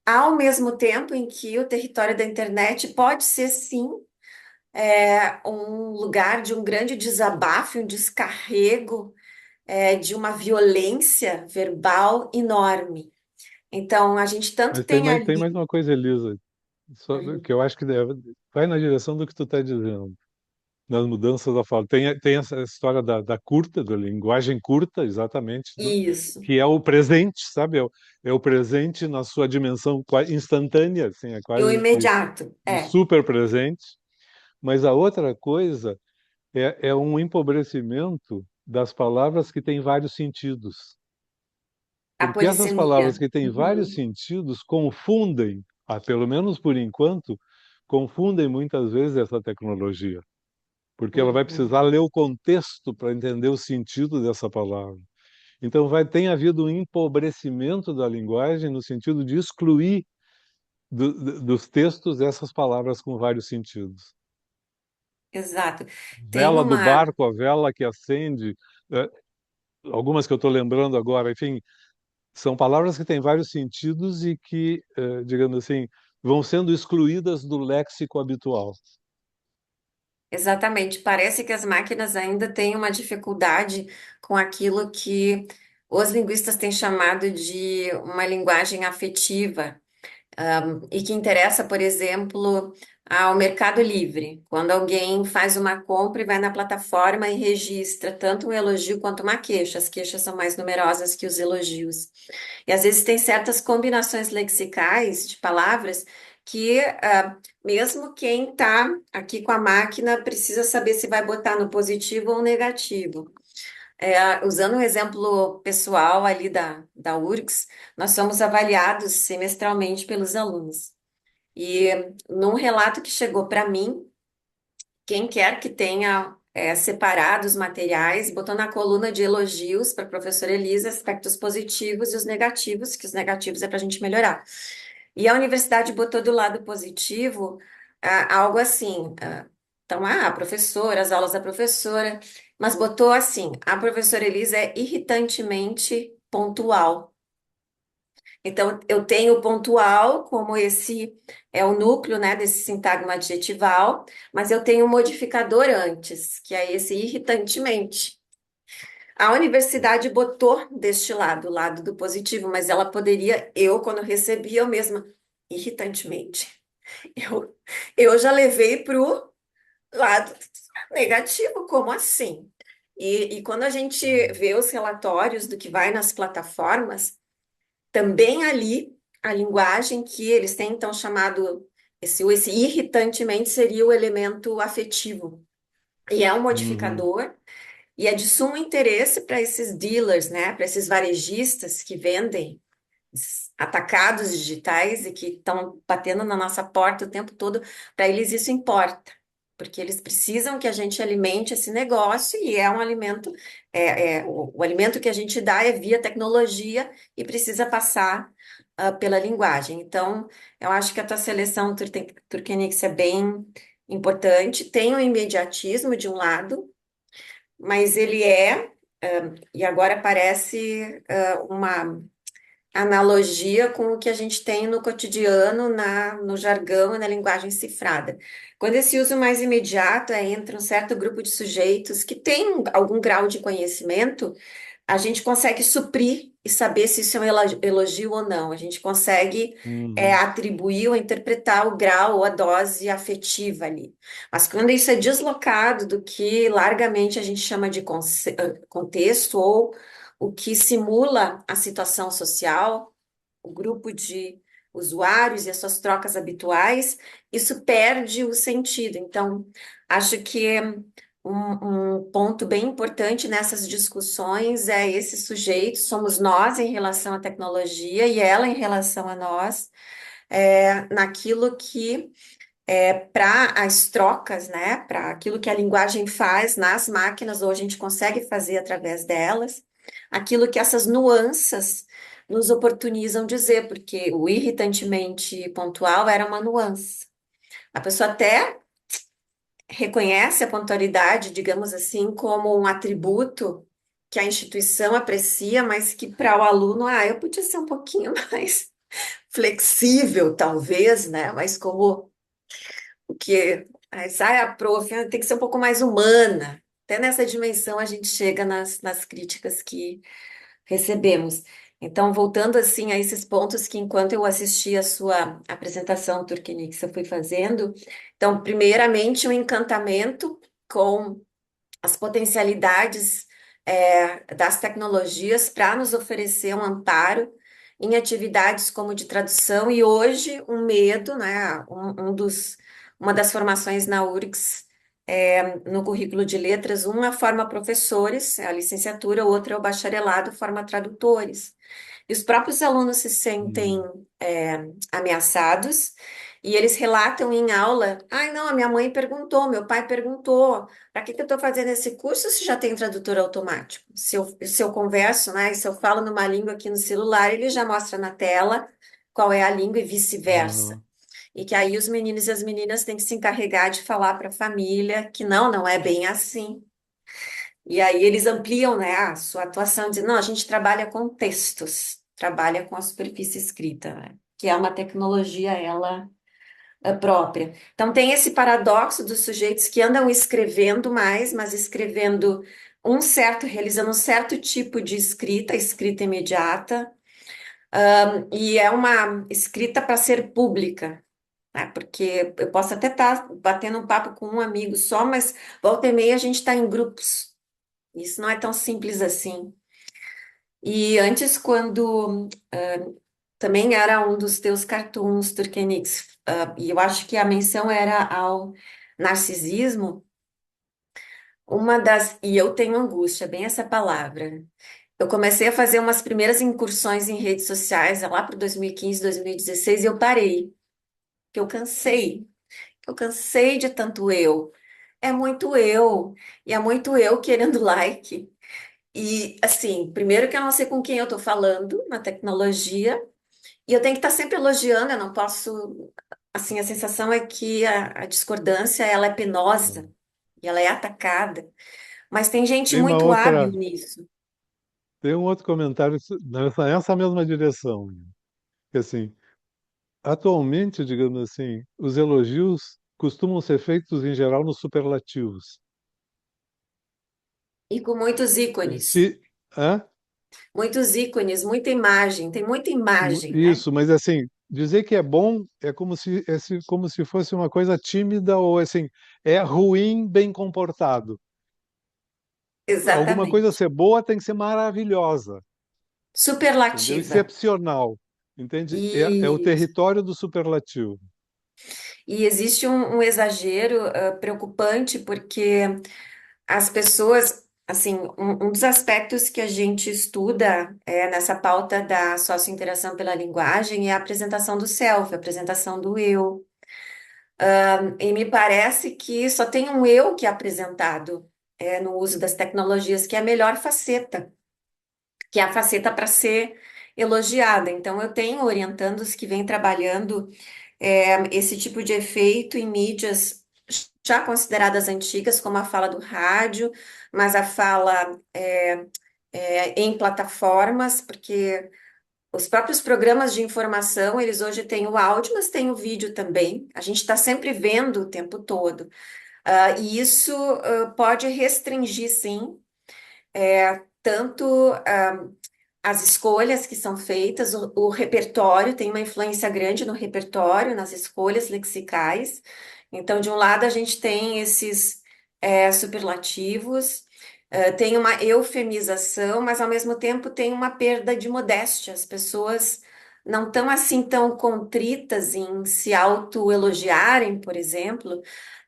ao mesmo tempo em que o território da internet pode ser, sim, um lugar de um grande desabafo, um descarrego, de uma violência verbal enorme. Então, a gente tanto Mas tem tem mais, tem ali. mais uma coisa, Elisa, que Uhum. eu acho que vai na direção do que tu está dizendo, nas mudanças da fala. Tem essa história da curta, da linguagem curta, exatamente, Isso. que é o presente, sabe? É o presente na sua dimensão instantânea, assim, é E o quase que imediato, um super presente. Mas a outra coisa é um empobrecimento das palavras que têm vários sentidos. a Porque essas palavras polissemia. que têm vários Uhum. sentidos confundem, pelo menos por enquanto, confundem muitas vezes essa tecnologia. Porque ela vai Uhum. precisar ler o contexto para entender o sentido dessa palavra. Então tem havido um empobrecimento da linguagem no sentido de excluir dos textos essas palavras com vários sentidos. Exato. Tem Vela do uma. barco, a vela que acende, eh, algumas que eu estou lembrando agora, enfim, são palavras que têm vários sentidos e que, digamos assim, vão sendo excluídas do léxico habitual. Exatamente. Parece que as máquinas ainda têm uma dificuldade com aquilo que os linguistas têm chamado de uma linguagem afetiva. E que interessa, por exemplo, ao Mercado Livre. Quando alguém faz uma compra e vai na plataforma e registra tanto um elogio quanto uma queixa. As queixas são mais numerosas que os elogios. E às vezes tem certas combinações lexicais de palavras que mesmo quem está aqui com a máquina precisa saber se vai botar no positivo ou negativo. Usando um exemplo pessoal ali da URGS, nós somos avaliados semestralmente pelos alunos. E num relato que chegou para mim, quem quer que tenha separado os materiais, botou na coluna de elogios para a professora Elisa aspectos positivos e os negativos, que os negativos é para a gente melhorar. E a universidade botou do lado positivo algo assim. Então, a professora, as aulas da professora, mas botou assim: a professora Elisa é irritantemente pontual. Então, eu tenho o pontual como esse é o núcleo, né, desse sintagma adjetival, mas eu tenho um modificador antes, que é esse irritantemente. A universidade botou deste lado, o lado do positivo, mas ela poderia, eu, quando recebi, eu mesma, irritantemente. Eu, eu já levei para o lado negativo, como assim? E quando a gente vê os relatórios do que vai nas plataformas, também ali a linguagem que eles têm então chamado, esse irritantemente seria o elemento afetivo. E é um Uhum, modificador, e é de sumo interesse para esses dealers, né? Para esses varejistas que vendem esses atacados digitais e que estão batendo na nossa porta o tempo todo, para eles isso importa, porque eles precisam que a gente alimente esse negócio e é um alimento, o alimento que a gente dá é via tecnologia e precisa passar pela linguagem. Então, eu acho que a tua seleção Turkenix é bem importante, tem o imediatismo de um lado, mas ele e agora parece uma analogia com o que a gente tem no cotidiano, no jargão e na linguagem cifrada. Quando esse uso mais imediato é entre um certo grupo de sujeitos que tem algum grau de conhecimento, a gente consegue suprir e saber se isso é um elogio ou não. A gente consegue uhum, atribuir ou interpretar o grau ou a dose afetiva ali. Mas quando isso é deslocado do que largamente a gente chama de contexto ou o que simula a situação social, o grupo de usuários e as suas trocas habituais, isso perde o sentido. Então, acho que um ponto bem importante nessas discussões é esse sujeito, somos nós em relação à tecnologia e ela em relação a nós, naquilo que para as trocas, né, para aquilo que a linguagem faz nas máquinas, ou a gente consegue fazer através delas, aquilo que essas nuances nos oportunizam dizer, porque o irritantemente pontual era uma nuance. A pessoa até reconhece a pontualidade, digamos assim, como um atributo que a instituição aprecia, mas que para o aluno, eu podia ser um pouquinho mais flexível, talvez, né? Mas como o que a prof tem que ser um pouco mais humana. Até nessa dimensão a gente chega nas críticas que recebemos. Então, voltando assim a esses pontos que enquanto eu assisti a sua apresentação, Turquini, que você foi fazendo, então, primeiramente, o encantamento com as potencialidades das tecnologias para nos oferecer um amparo em atividades como de tradução e hoje um medo, né? Uma das formações na URGS no currículo de letras, uma forma professores, é a licenciatura, outra é o bacharelado, forma tradutores. E os próprios alunos se sentem uhum. ameaçados e eles relatam em aula: ai, não, a minha mãe perguntou, meu pai perguntou, para que eu estou fazendo esse curso se já tem tradutor automático? Se eu converso, né, se eu falo numa língua aqui no celular, ele já mostra na tela qual é a língua e vice-versa. Aham. E que aí os meninos e as meninas têm que se encarregar de falar para a família que não é bem assim. E aí eles ampliam, né, a sua atuação, dizendo, não, a gente trabalha com textos, trabalha com a superfície escrita, né, que é uma tecnologia, ela própria. Então, tem esse paradoxo dos sujeitos que andam escrevendo mais, mas escrevendo realizando um certo tipo de escrita, escrita imediata, e é uma escrita para ser pública, né? Porque eu posso até estar batendo um papo com um amigo só, mas volta e meia a gente está em grupos. Isso não é tão simples assim. E antes, quando também era um dos teus cartoons, Turkenix, e eu acho que a menção era ao narcisismo, e eu tenho angústia, bem essa palavra. Eu comecei a fazer umas primeiras incursões em redes sociais lá para 2015, 2016, e eu parei, porque eu cansei de tanto eu. É muito eu, e é muito eu querendo like. E assim, primeiro que eu não sei com quem eu estou falando na tecnologia, e eu tenho que estar sempre elogiando, eu não posso. Assim, a sensação é que a discordância ela é penosa e ela é atacada, mas tem gente Tem uma muito outra, hábil nisso. tem um outro comentário nessa mesma direção, que assim, atualmente, digamos assim, os elogios costumam ser feitos em geral nos superlativos. E com Se, hã? muitos ícones, muita imagem, tem muita imagem, né? Isso, mas assim, dizer que é bom como se fosse uma coisa tímida ou assim, é ruim bem comportado. Alguma coisa Exatamente. ser boa tem que ser maravilhosa, entendeu? Superlativa. Excepcional, entende? É o E, território do superlativo. e existe um exagero preocupante, porque as pessoas, assim, um dos aspectos que a gente estuda nessa pauta da sociointeração pela linguagem é a apresentação do self, a apresentação do eu. E me parece que só tem um eu que é apresentado no uso das tecnologias, que é a melhor faceta, que é a faceta para ser elogiada. Então, eu tenho orientandos que vêm trabalhando esse tipo de efeito em mídias já consideradas antigas, como a fala do rádio, mas a fala em plataformas, porque os próprios programas de informação, eles hoje têm o áudio, mas tem o vídeo também. A gente está sempre vendo o tempo todo. E isso pode restringir, sim, tanto as escolhas que são feitas, o repertório tem uma influência grande no repertório, nas escolhas lexicais. Então, de um lado, a gente tem esses superlativos, tem uma eufemização, mas ao mesmo tempo tem uma perda de modéstia. As pessoas não estão assim tão contritas em se autoelogiarem, por exemplo,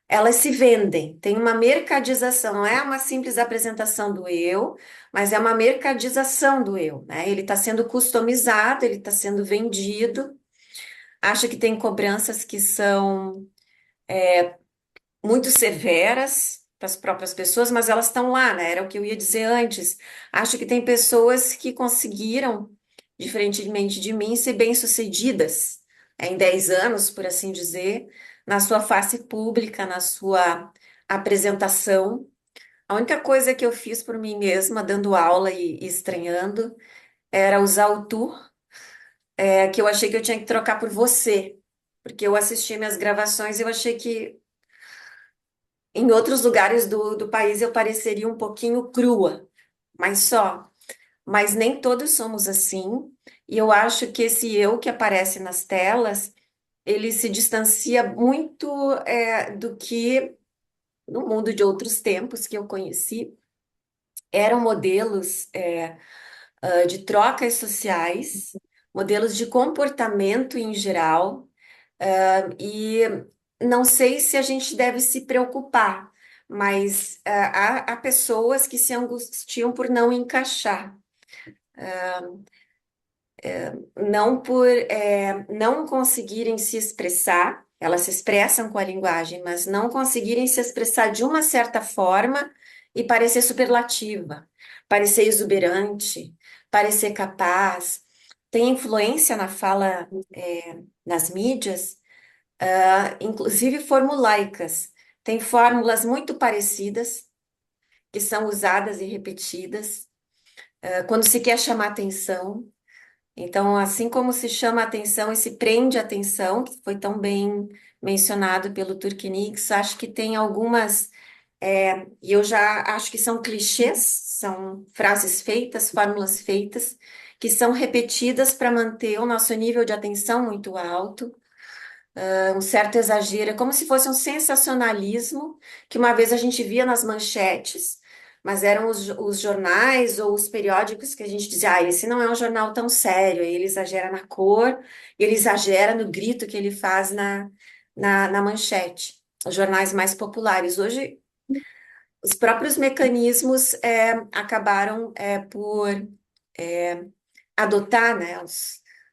elas se vendem, tem uma mercadização, não é uma simples apresentação do eu, mas é uma mercadização do eu, né? Ele está sendo customizado, ele está sendo vendido, acha que tem cobranças que são muito severas para as próprias pessoas, mas elas estão lá, né? Era o que eu ia dizer antes. Acho que tem pessoas que conseguiram, diferentemente de mim, ser bem-sucedidas em 10 anos, por assim dizer, na sua face pública, na sua apresentação. A única coisa que eu fiz por mim mesma, dando aula e estranhando, era usar o tu, que eu achei que eu tinha que trocar por você, porque eu assisti minhas gravações e eu achei que em outros lugares do país eu pareceria um pouquinho crua, mas só. Mas nem todos somos assim, e eu acho que esse eu que aparece nas telas, ele se distancia muito do que no mundo de outros tempos que eu conheci, eram modelos de trocas sociais, modelos de comportamento em geral, e não sei se a gente deve se preocupar, mas há pessoas que se angustiam por não encaixar, não por não conseguirem se expressar, elas se expressam com a linguagem, mas não conseguirem se expressar de uma certa forma e parecer superlativa, parecer exuberante, parecer capaz. Tem influência na fala, nas mídias, inclusive formulaicas. Tem fórmulas muito parecidas que são usadas e repetidas, quando se quer chamar atenção. Então, assim como se chama a atenção e se prende a atenção, que foi tão bem mencionado pelo Turquenix. Acho que tem algumas, e eu já acho que são clichês, são frases feitas, fórmulas feitas, que são repetidas para manter o nosso nível de atenção muito alto, um certo exagero, é como se fosse um sensacionalismo que uma vez a gente via nas manchetes, mas eram os jornais ou os periódicos que a gente dizia, esse não é um jornal tão sério, ele exagera na cor, ele exagera no grito que ele faz na manchete. Os jornais mais populares. Hoje, os próprios mecanismos acabaram por adotar, né,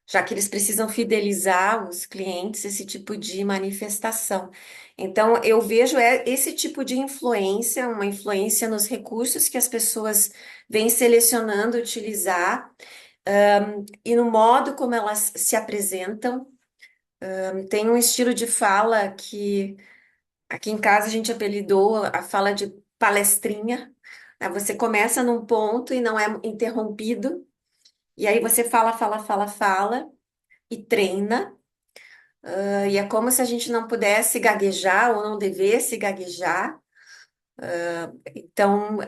já que eles precisam fidelizar os clientes, esse tipo de manifestação. Então, eu vejo esse tipo de influência, uma influência nos recursos que as pessoas vêm selecionando utilizar, e no modo como elas se apresentam. Tem um estilo de fala que aqui em casa a gente apelidou a fala de palestrinha, né? Você começa num ponto e não é interrompido, e aí você fala, fala, fala, fala e treina, e é como se a gente não pudesse gaguejar ou não devesse gaguejar. Então,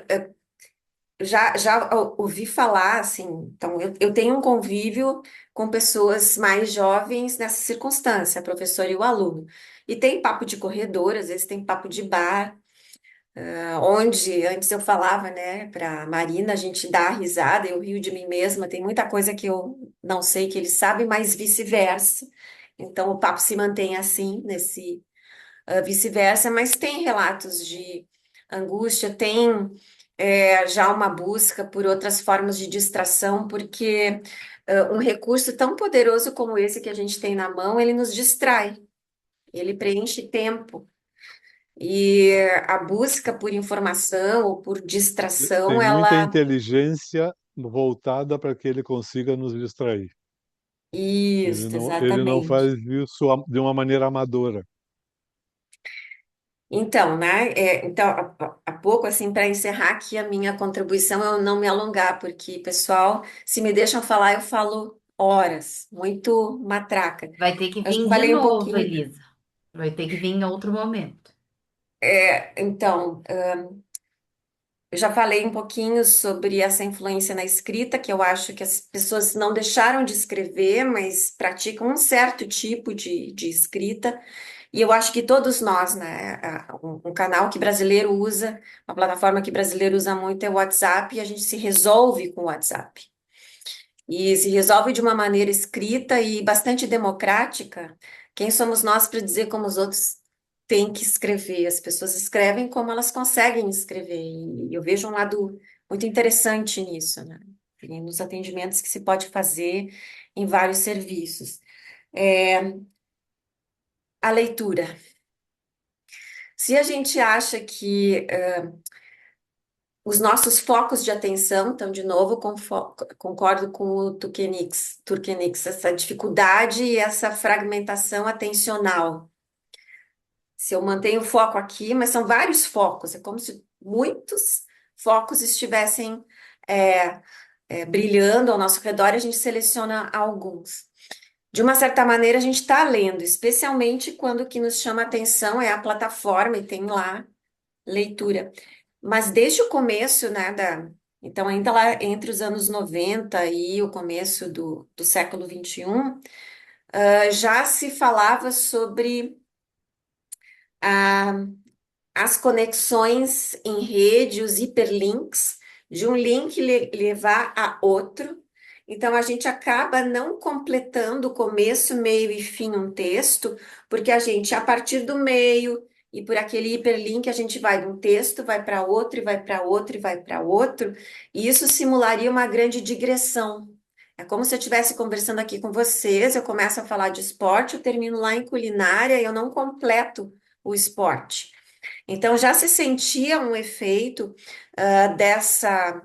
já ouvi falar, assim, então eu tenho um convívio com pessoas mais jovens nessa circunstância, a professora e o aluno. E tem papo de corredor, às vezes tem papo de bar, onde antes eu falava, né, para Marina, a gente dá a risada, eu rio de mim mesma, tem muita coisa que eu não sei que eles sabem, mas vice-versa. Então o papo se mantém assim, nesse vice-versa, mas tem relatos de angústia, tem já uma busca por outras formas de distração, porque um recurso tão poderoso como esse que a gente tem na mão, ele nos distrai, ele preenche tempo. E a busca por informação ou por Tem distração, muita ela. inteligência voltada para que ele consiga nos distrair. Isso, Ele não exatamente. faz isso de uma maneira amadora. Então, né? Então, há pouco, assim, para encerrar aqui a minha contribuição, eu não me alongar, porque, pessoal, se me deixam falar, eu falo horas, muito matraca. Vai ter que Eu já vir de falei um novo, pouquinho. Elisa. Vai ter que vir em outro momento. Então, eu já falei um pouquinho sobre essa influência na escrita, que eu acho que as pessoas não deixaram de escrever, mas praticam um certo tipo de escrita. E eu acho que todos nós, né, um canal que brasileiro usa, uma plataforma que brasileiro usa muito é o WhatsApp, e a gente se resolve com o WhatsApp. E se resolve de uma maneira escrita e bastante democrática. Quem somos nós para dizer como os outros têm que escrever? As pessoas escrevem como elas conseguem escrever. E eu vejo um lado muito interessante nisso, né? E nos atendimentos que se pode fazer em vários serviços. É, a leitura. Se a gente acha que os nossos focos de atenção, então, de novo, concordo com o Turkenix, essa dificuldade e essa fragmentação atencional. Se eu mantenho o foco aqui, mas são vários focos, é como se muitos focos estivessem é, brilhando ao nosso redor e a gente seleciona alguns. De uma certa maneira, a gente está lendo, especialmente quando o que nos chama a atenção é a plataforma e tem lá leitura. Mas desde o começo, né, então ainda lá entre os anos 90 e o começo do século 21, já se falava sobre ah, as conexões em rede, os hiperlinks, de um link levar a outro. Então, a gente acaba não completando o começo, meio e fim um texto, porque a gente, a partir do meio e por aquele hiperlink, a gente vai de um texto, vai para outro, e vai para outro, e vai para outro, e isso simularia uma grande digressão. É como se eu estivesse conversando aqui com vocês, eu começo a falar de esporte, eu termino lá em culinária e eu não completo o esporte. Então já se sentia um efeito dessa,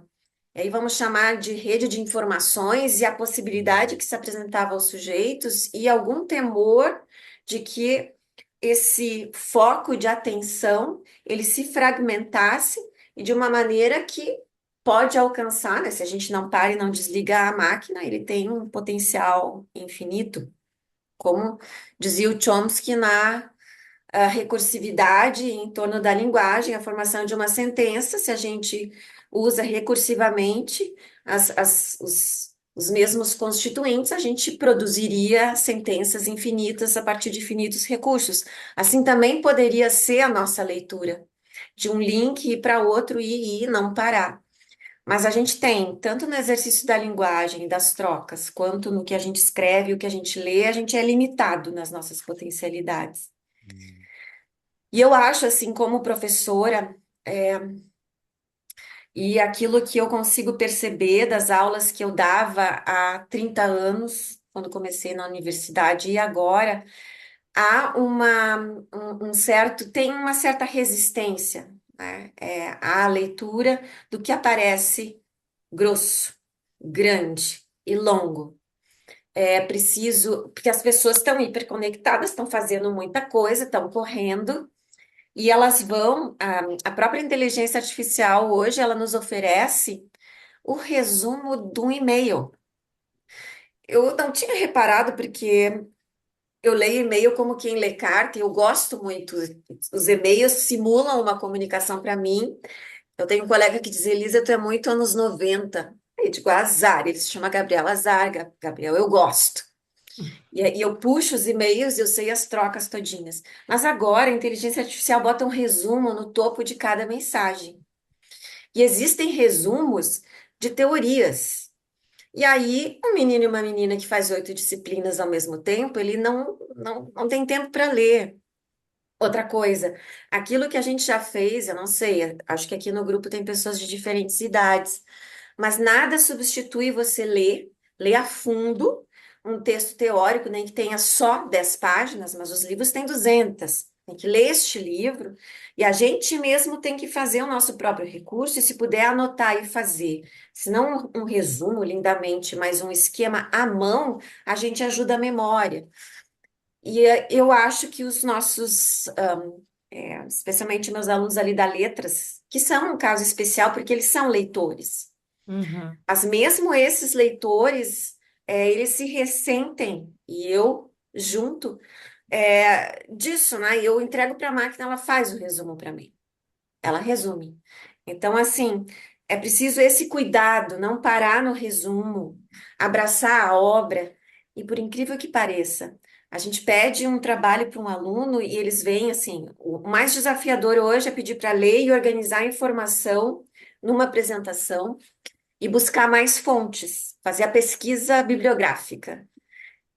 aí vamos chamar de rede de informações e a possibilidade que se apresentava aos sujeitos e algum temor de que esse foco de atenção ele se fragmentasse e de uma maneira que pode alcançar, né? Se a gente não para e não desliga a máquina, ele tem um potencial infinito, como dizia o Chomsky a recursividade em torno da linguagem, a formação de uma sentença, se a gente usa recursivamente os mesmos constituintes, a gente produziria sentenças infinitas a partir de infinitos recursos. Assim também poderia ser a nossa leitura, de um link ir para outro e não parar. Mas a gente tem, tanto no exercício da linguagem, e das trocas, quanto no que a gente escreve e o que a gente lê, a gente é limitado nas nossas potencialidades. Hum. E eu acho, assim, como professora, e aquilo que eu consigo perceber das aulas que eu dava há 30 anos, quando comecei na universidade, e agora, tem uma certa resistência, né, à leitura do que aparece grosso, grande e longo. É preciso, porque as pessoas estão hiperconectadas, estão fazendo muita coisa, estão correndo, e elas a própria inteligência artificial hoje, ela nos oferece o resumo de um e-mail. Eu não tinha reparado, porque eu leio e-mail como quem lê carta, e eu gosto muito. Os e-mails simulam uma comunicação para mim. Eu tenho um colega que diz: Elisa, tu é muito anos 90. Eu digo: azar, ele se chama Gabriel Azar. Gabriel, eu gosto. E aí eu puxo os e-mails e eu sei as trocas todinhas. Mas agora a inteligência artificial bota um resumo no topo de cada mensagem. E existem resumos de teorias. E aí, um menino e uma menina que faz 8 disciplinas ao mesmo tempo, ele não tem tempo para ler. Outra coisa, aquilo que a gente já fez, eu não sei, acho que aqui no grupo tem pessoas de diferentes idades, mas nada substitui você ler a fundo um texto teórico, nem que tenha só 10 páginas, mas os livros têm 200. Tem que ler este livro e a gente mesmo tem que fazer o nosso próprio recurso e, se puder, anotar e fazer. Se não um resumo lindamente, mas um esquema à mão, a gente ajuda a memória. E eu acho que os nossos, especialmente meus alunos ali da Letras, que são um caso especial porque eles são leitores. Uhum. Mas mesmo esses leitores, eles se ressentem, e eu junto, disso, né? Eu entrego para a máquina, ela faz o resumo para mim. Ela resume. Então, assim, é preciso esse cuidado, não parar no resumo, abraçar a obra. E por incrível que pareça, a gente pede um trabalho para um aluno e eles veem assim, o mais desafiador hoje é pedir para ler e organizar a informação numa apresentação e buscar mais fontes, fazer a pesquisa bibliográfica.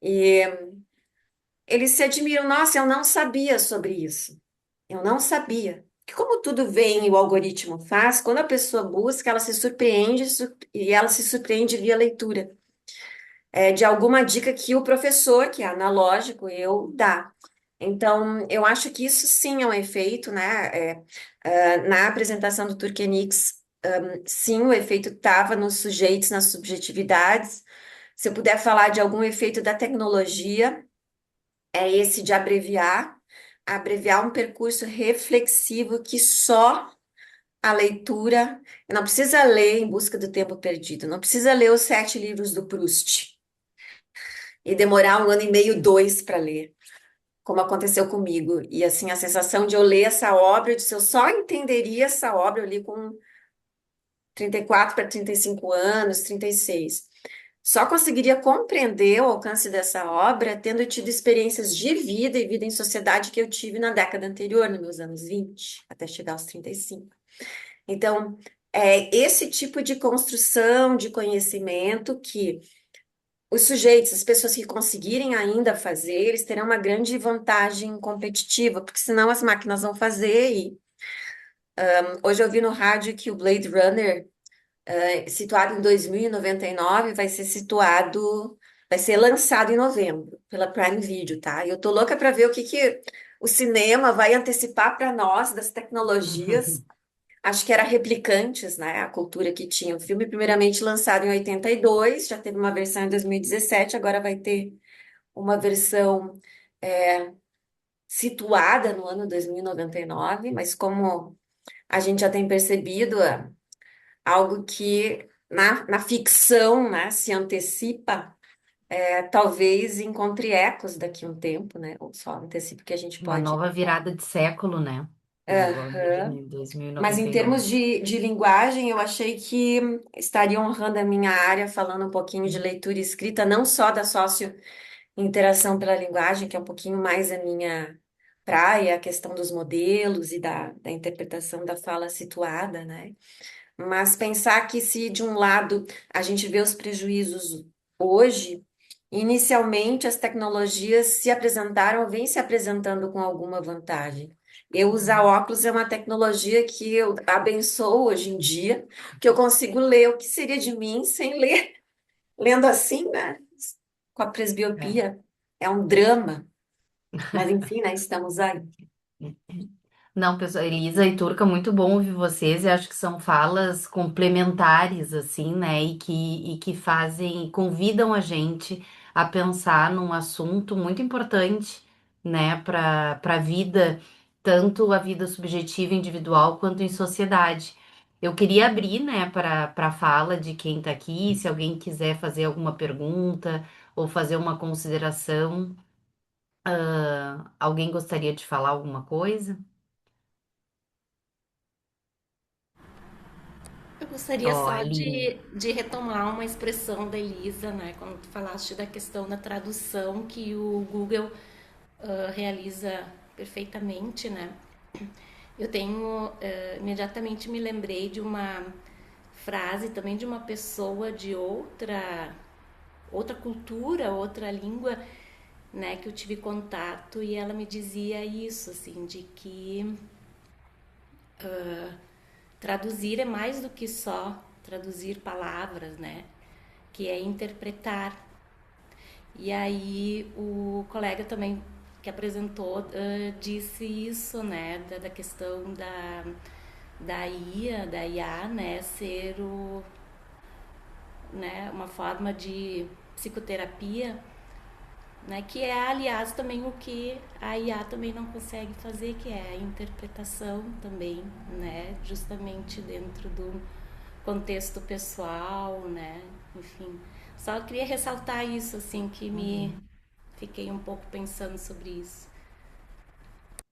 E eles se admiram: nossa, eu não sabia sobre isso. Eu não sabia. Que como tudo vem e o algoritmo faz, quando a pessoa busca, ela se surpreende e ela se surpreende via leitura. De alguma dica que o professor, que é analógico, eu dá. Então, eu acho que isso sim é um efeito, né? Na apresentação do Turkenix, sim, o efeito estava nos sujeitos, nas subjetividades. Se eu puder falar de algum efeito da tecnologia, é esse de abreviar um percurso reflexivo que só a leitura, não precisa ler Em Busca do Tempo Perdido, não precisa ler os 7 livros do Proust e demorar 1 ano e meio, 2 para ler, como aconteceu comigo. E assim, a sensação de eu ler essa obra, eu disse: eu só entenderia essa obra, eu li com 34 para 35 anos, 36. Só conseguiria compreender o alcance dessa obra tendo tido experiências de vida e vida em sociedade que eu tive na década anterior, nos meus anos 20 até chegar aos 35. Então, é esse tipo de construção de conhecimento que os sujeitos, as pessoas que conseguirem ainda fazer, eles terão uma grande vantagem competitiva, porque senão as máquinas vão fazer. E hoje eu vi no rádio que o Blade Runner, situado em 2099, vai ser lançado em novembro pela Prime Video, tá? E eu tô louca para ver o que que o cinema vai antecipar para nós das tecnologias. Acho que era Replicantes, né? A cultura que tinha o filme, primeiramente lançado em 82, já teve uma versão em 2017, agora vai ter uma versão é, situada no ano 2099, mas como a gente já tem percebido, algo que na ficção, né, se antecipa, talvez encontre ecos daqui a um tempo, né? Ou só antecipo que a gente Uma pode. nova virada de século, né? Agora, Aham. em Mas em 2099. termos de linguagem, eu achei que estaria honrando a minha área, falando um pouquinho de leitura e escrita, não só da interação pela linguagem, que é um pouquinho mais a minha praia, a questão dos modelos e da interpretação da fala situada, né? Mas pensar que se de um lado a gente vê os prejuízos hoje, inicialmente as tecnologias se apresentaram, vêm se apresentando com alguma vantagem. Eu usar óculos é uma tecnologia que eu abençoo hoje em dia, que eu consigo ler o que seria de mim sem ler, lendo assim, né? Com a É. presbiopia. É um drama, mas enfim, né? Estamos aí. Não, pessoal, Elisa e Turca, muito bom ouvir vocês. Eu acho que são falas complementares, assim, né? E que fazem, convidam a gente a pensar num assunto muito importante, né, para a vida, tanto a vida subjetiva, individual, quanto em sociedade. Eu queria abrir, né, para a fala de quem está aqui, se alguém quiser fazer alguma pergunta ou fazer uma consideração. Alguém gostaria de falar alguma coisa? Eu gostaria Ó, só Aline. de retomar uma expressão da Elisa, né? Quando tu falaste da questão da tradução que o Google realiza perfeitamente, né? Eu tenho, imediatamente me lembrei de uma frase também de uma pessoa de outra cultura, outra língua, né? Que eu tive contato e ela me dizia isso, assim, de que traduzir é mais do que só traduzir palavras, né? Que é interpretar. E aí o colega também que apresentou disse isso, né? Da questão da IA, né? Ser né, uma forma de psicoterapia, né? Que é, aliás, também o que a IA também não consegue fazer, que é a interpretação também, né? Justamente dentro do contexto pessoal, né? Enfim, só queria ressaltar isso, assim, que me Uhum. fiquei um pouco pensando sobre isso.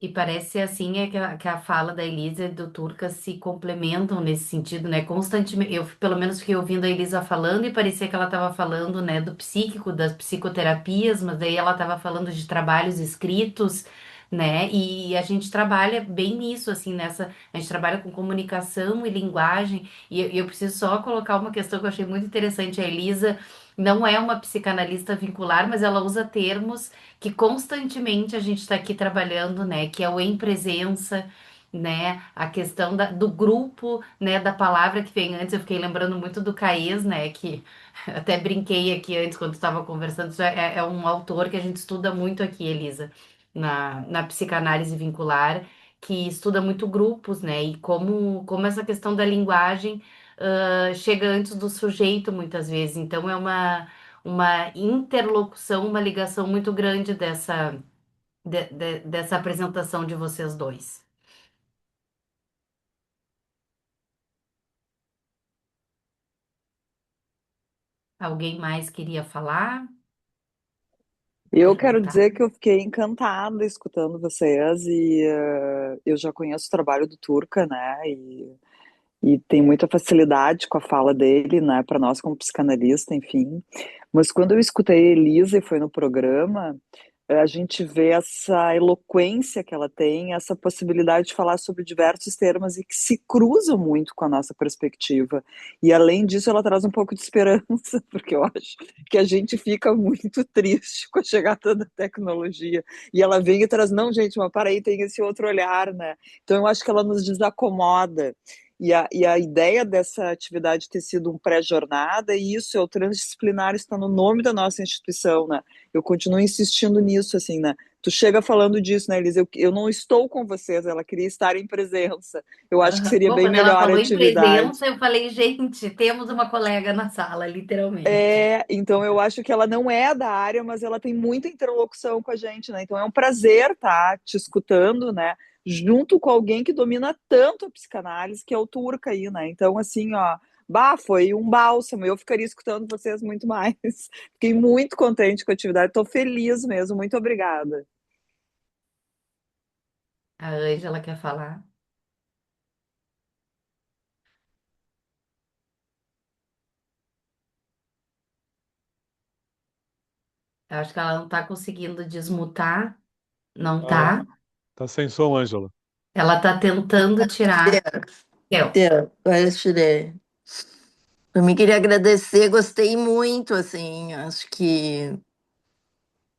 E parece ser assim que a fala da Elisa e do Turca se complementam nesse sentido, né? Constantemente, eu pelo menos fiquei ouvindo a Elisa falando e parecia que ela estava falando, né, do psíquico, das psicoterapias, mas daí ela estava falando de trabalhos escritos, né? E a gente trabalha bem nisso, assim, a gente trabalha com comunicação e linguagem. E eu preciso só colocar uma questão que eu achei muito interessante. A Elisa não é uma psicanalista vincular, mas ela usa termos que constantemente a gente está aqui trabalhando, né? Que é o em presença, né? A questão do grupo, né? Da palavra que vem antes. Eu fiquei lembrando muito do Caes, né? Que até brinquei aqui antes quando estava conversando. Isso é um autor que a gente estuda muito aqui, Elisa, na psicanálise vincular, que estuda muito grupos, né? E como essa questão da linguagem chega antes do sujeito muitas vezes. Então é uma interlocução, uma ligação muito grande dessa apresentação de vocês dois. Alguém mais queria falar? Eu quero Perguntar? dizer que eu fiquei encantada escutando vocês e eu já conheço o trabalho do Turca, né? E tem muita facilidade com a fala dele, né? Para nós como psicanalista, enfim. Mas quando eu escutei a Elisa e foi no programa, a gente vê essa eloquência que ela tem, essa possibilidade de falar sobre diversos temas e que se cruzam muito com a nossa perspectiva. E além disso, ela traz um pouco de esperança, porque eu acho que a gente fica muito triste com a chegada da tecnologia. E ela vem e traz, não, gente, mas para aí, tem esse outro olhar, né? Então eu acho que ela nos desacomoda. E a ideia dessa atividade ter sido um pré-jornada, e isso é o transdisciplinar, está no nome da nossa instituição, né? Eu continuo insistindo nisso, assim, né? Tu chega falando disso, né, Elisa? Eu não estou com vocês, ela queria estar em presença. Eu acho que Aham. seria Pô, bem quando ela melhor a falou em atividade. presença, eu falei, gente, temos uma colega na sala, literalmente. Então eu acho que ela não é da área, mas ela tem muita interlocução com a gente, né? Então é um prazer estar te escutando, né? Junto com alguém que domina tanto a psicanálise, que é o Turca aí, né? Então, assim, ó, Bah, foi um bálsamo. Eu ficaria escutando vocês muito mais. Fiquei muito contente com a atividade. Estou feliz mesmo. Muito obrigada. A Ângela quer falar. Eu acho que ela não está conseguindo desmutar. Não Ah, tá? tá sem som, Ângela. Ela está tentando tirar. Deu. Deu, agora eu tirei. Também queria agradecer, gostei muito, assim, acho que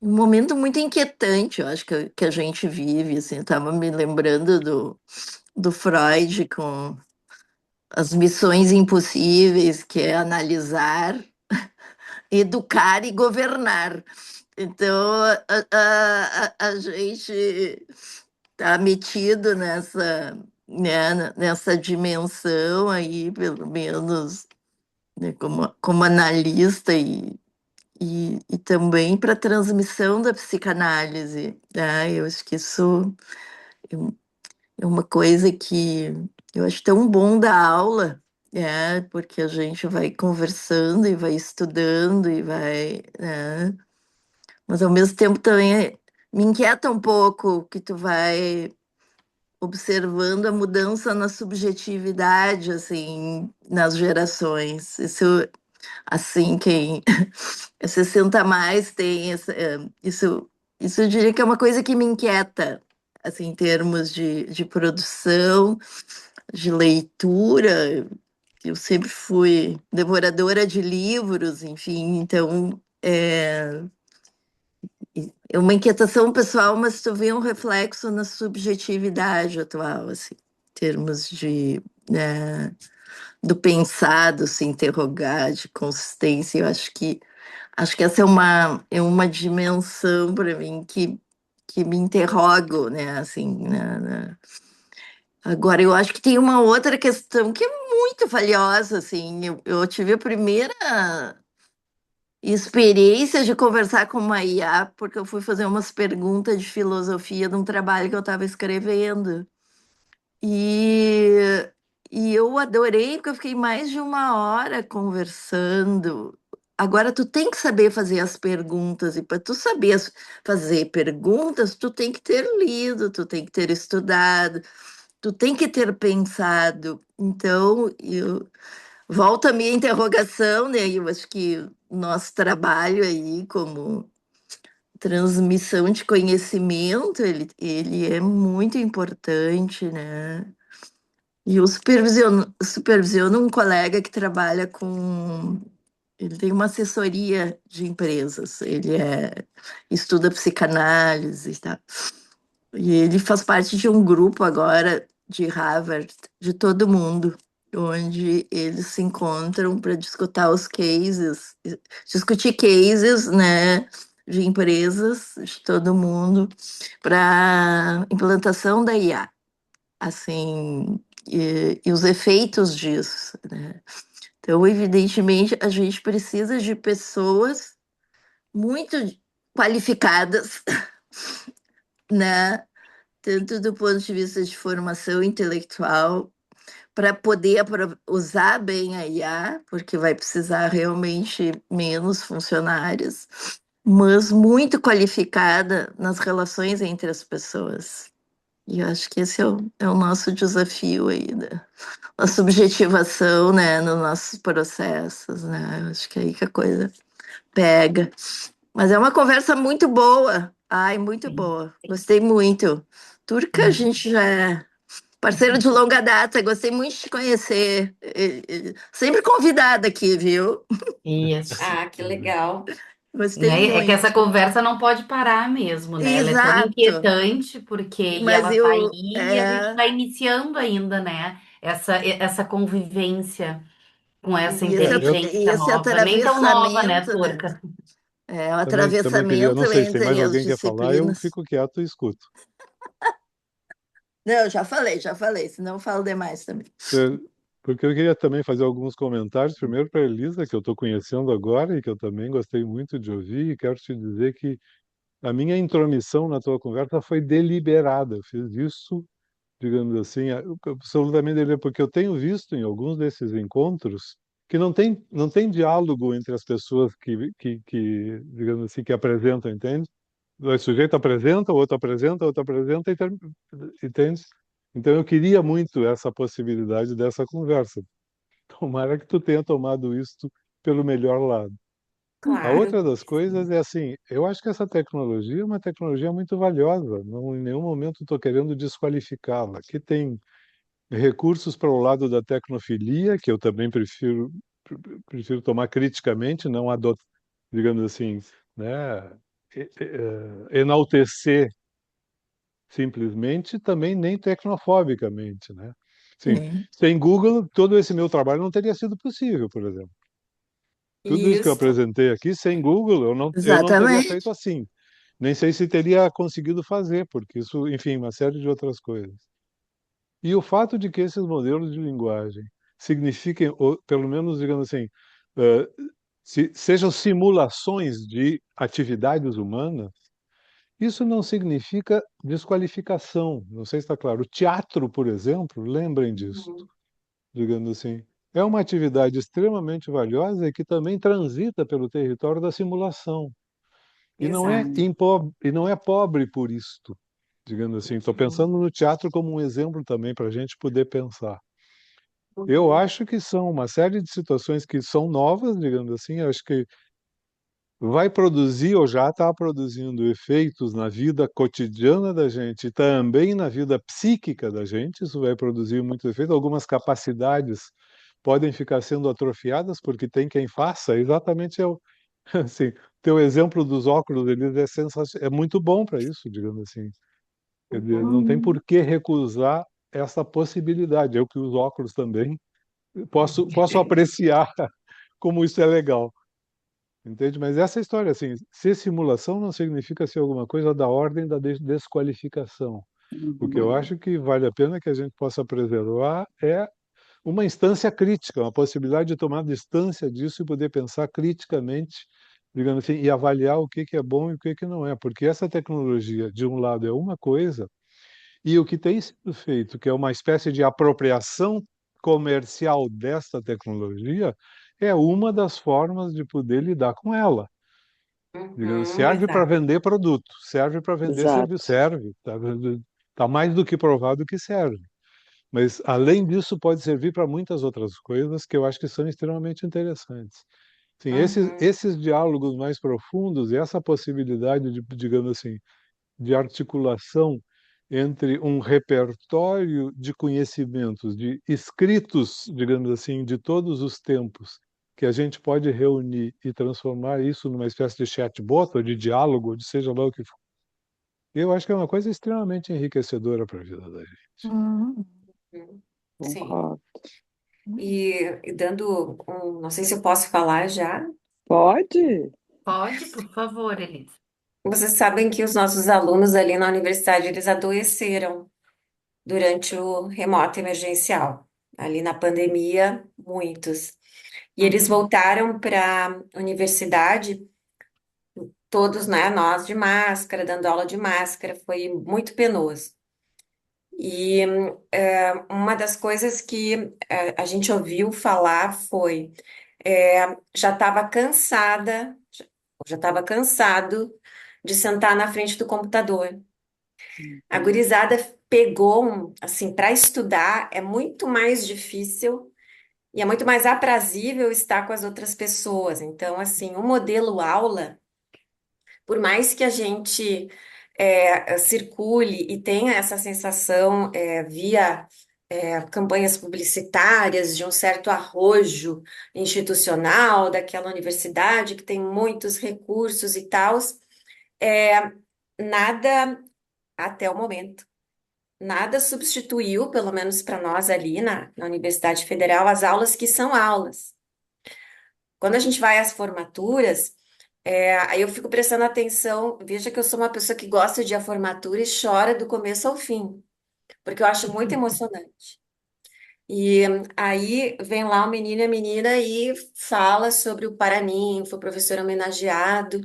um momento muito inquietante, eu acho que a gente vive, assim, eu tava me lembrando do Freud com as missões impossíveis, que é analisar, educar e governar. Então, a gente tá metido nessa, né, nessa dimensão aí, pelo menos, né, como analista e também para transmissão da psicanálise. Né? Eu acho que isso é uma coisa que eu acho tão bom da aula, né? Porque a gente vai conversando e vai estudando e vai, né? Mas ao mesmo tempo também me inquieta um pouco que tu vai observando a mudança na subjetividade, assim, nas gerações. Isso, assim, quem é 60 a mais tem isso eu diria que é uma coisa que me inquieta, assim, em termos de produção, de leitura. Eu sempre fui devoradora de livros, enfim, então é uma inquietação pessoal, mas tu vê um reflexo na subjetividade atual, assim, em termos de, né, do pensado, se interrogar, de consistência. Eu acho que essa é uma dimensão para mim que me interrogo, né, assim, Agora, eu acho que tem uma outra questão que é muito valiosa, assim, eu tive a primeira experiência de conversar com uma IA, porque eu fui fazer umas perguntas de filosofia de um trabalho que eu estava escrevendo. E, e eu adorei, porque eu fiquei mais de uma hora conversando. Agora, tu tem que saber fazer as perguntas, e para tu saber fazer perguntas, tu tem que ter lido, tu tem que ter estudado, tu tem que ter pensado. Então, volta a minha interrogação, né? Eu acho que o nosso trabalho aí como transmissão de conhecimento, ele é muito importante, né? E eu supervisiono um colega que trabalha com. Ele tem uma assessoria de empresas, estuda psicanálise e tal. E ele faz parte de um grupo agora de Harvard, de todo mundo, onde eles se encontram para discutir cases, né, de empresas de todo mundo para implantação da IA, assim, e os efeitos disso, né? Então, evidentemente, a gente precisa de pessoas muito qualificadas, né? Tanto do ponto de vista de formação intelectual, para poder usar bem a IA, porque vai precisar realmente menos funcionários, mas muito qualificada nas relações entre as pessoas. E eu acho que esse é o nosso desafio aí, né? A subjetivação, né, nos nossos processos, né? Eu acho que é aí que a coisa pega. Mas é uma conversa muito boa. Ai, muito Sim. boa. Gostei muito. Turca, a gente já é parceiro de longa data. Gostei muito de te conhecer. Sempre convidada aqui, viu? Isso. Ah, que legal. Gostei Né? É que essa muito. conversa não pode parar mesmo, né? Ela é tão Exato. inquietante porque e Mas ela tá aí eu. e a gente está iniciando ainda, né? Essa convivência com essa E É, eu, inteligência esse nova, nem tão nova, né, atravessamento, né? Turca? É o também queria, atravessamento não sei se tem mais entre as alguém que quer falar, eu disciplinas. fico quieto e escuto. Não, já falei, senão eu falo demais também. É, porque eu queria também fazer alguns comentários, primeiro para a Elisa, que eu estou conhecendo agora e que eu também gostei muito de ouvir, e quero te dizer que a minha intromissão na tua conversa foi deliberada. Eu fiz isso digamos assim, absolutamente dele, porque eu tenho visto em alguns desses encontros que não tem diálogo entre as pessoas digamos assim, que apresentam, entende? O sujeito apresenta, o outro apresenta, entende? Então eu queria muito essa possibilidade dessa conversa. Tomara que tu tenha tomado isso pelo melhor lado. A Claro, outra das coisas é assim, eu acho que essa tecnologia é uma tecnologia muito valiosa. Não, em nenhum momento estou querendo desqualificá-la. Aqui tem recursos para o lado da tecnofilia, que eu também prefiro tomar criticamente, não adotar, digamos assim, né, enaltecer simplesmente, também nem tecnofobicamente, né? Sim, Sim, sem Google, todo esse meu trabalho não teria sido possível, por exemplo. Tudo isso que eu isso, apresentei aqui, sem Google, eu não teria feito exatamente. assim. Nem sei se teria conseguido fazer, porque isso, enfim, uma série de outras coisas. E o fato de que esses modelos de linguagem signifiquem, ou pelo menos, digamos assim, eh, sejam simulações de atividades humanas, isso não significa desqualificação. Não sei se está claro. O teatro, por exemplo, lembrem disso, uhum, digamos assim. É uma atividade extremamente valiosa e que também transita pelo território da simulação. exato. E não é pobre por isto, digamos assim. Estou Uhum, pensando no teatro como um exemplo também para a gente poder pensar. Eu uhum, acho que são uma série de situações que são novas, digamos assim. Eu acho que vai produzir ou já está produzindo efeitos na vida cotidiana da gente e também na vida psíquica da gente. Isso vai produzir muito efeito. Algumas capacidades podem ficar sendo atrofiadas porque tem quem faça. Exatamente assim, teu exemplo dos óculos, eles é muito bom para isso, digamos assim. Quer dizer, uhum, não tem por Uhum. que recusar essa possibilidade. Eu que uso óculos também posso apreciar como isso é legal. Entende? Mas essa história, assim, ser simulação não significa ser alguma coisa da ordem da desqualificação. O que eu uhum, acho que vale a pena que a gente possa preservar é uma instância crítica, uma possibilidade de tomar distância disso e poder pensar criticamente, digamos assim, e avaliar o que que é bom e o que que não é. Porque essa tecnologia, de um lado, é uma coisa, e o que tem sido feito, que é uma espécie de apropriação comercial desta tecnologia, é uma das formas de poder lidar com ela. Digamos, uhum, serve para exato. vender produto, serve para vender serviço, Exato. serve. Tá mais do que provado que serve. Mas, além disso, pode servir para muitas outras coisas que eu acho que são extremamente interessantes. Sim, esses, Uhum, esses diálogos mais profundos e essa possibilidade de, digamos assim, de articulação entre um repertório de conhecimentos, de escritos, digamos assim, de todos os tempos, que a gente pode reunir e transformar isso numa espécie de chatbot, ou de diálogo, ou de seja lá o que for. Eu acho que é uma coisa extremamente enriquecedora para a vida da gente. Uhum. uhum, sim. Concordo. E dando não sei se eu posso falar já. Pode? Pode, por favor, Elisa. Vocês sabem que os nossos alunos ali na universidade, eles adoeceram durante o remoto emergencial. Ali na pandemia, muitos. E eles Uhum. voltaram para a universidade, todos, né, nós de máscara, dando aula de máscara, foi muito penoso. E uma das coisas que a gente ouviu falar foi, já estava cansada, já estava cansado de sentar na frente do computador. A Uhum. gurizada pegou, assim, para estudar é muito mais difícil e é muito mais aprazível estar com as outras pessoas. Então, assim, o modelo aula, por mais que a gente circule e tenha essa sensação via campanhas publicitárias de um certo arrojo institucional daquela universidade que tem muitos recursos e tal, nada até o momento. Nada substituiu, pelo menos para nós ali na Universidade Federal, as aulas que são aulas. Quando a gente vai às formaturas, aí eu fico prestando atenção. Veja que eu sou uma pessoa que gosta de ir à formatura e chora do começo ao fim, porque eu acho muito emocionante. E aí vem lá o menino e a menina e fala sobre o Paraninfo, o professor homenageado.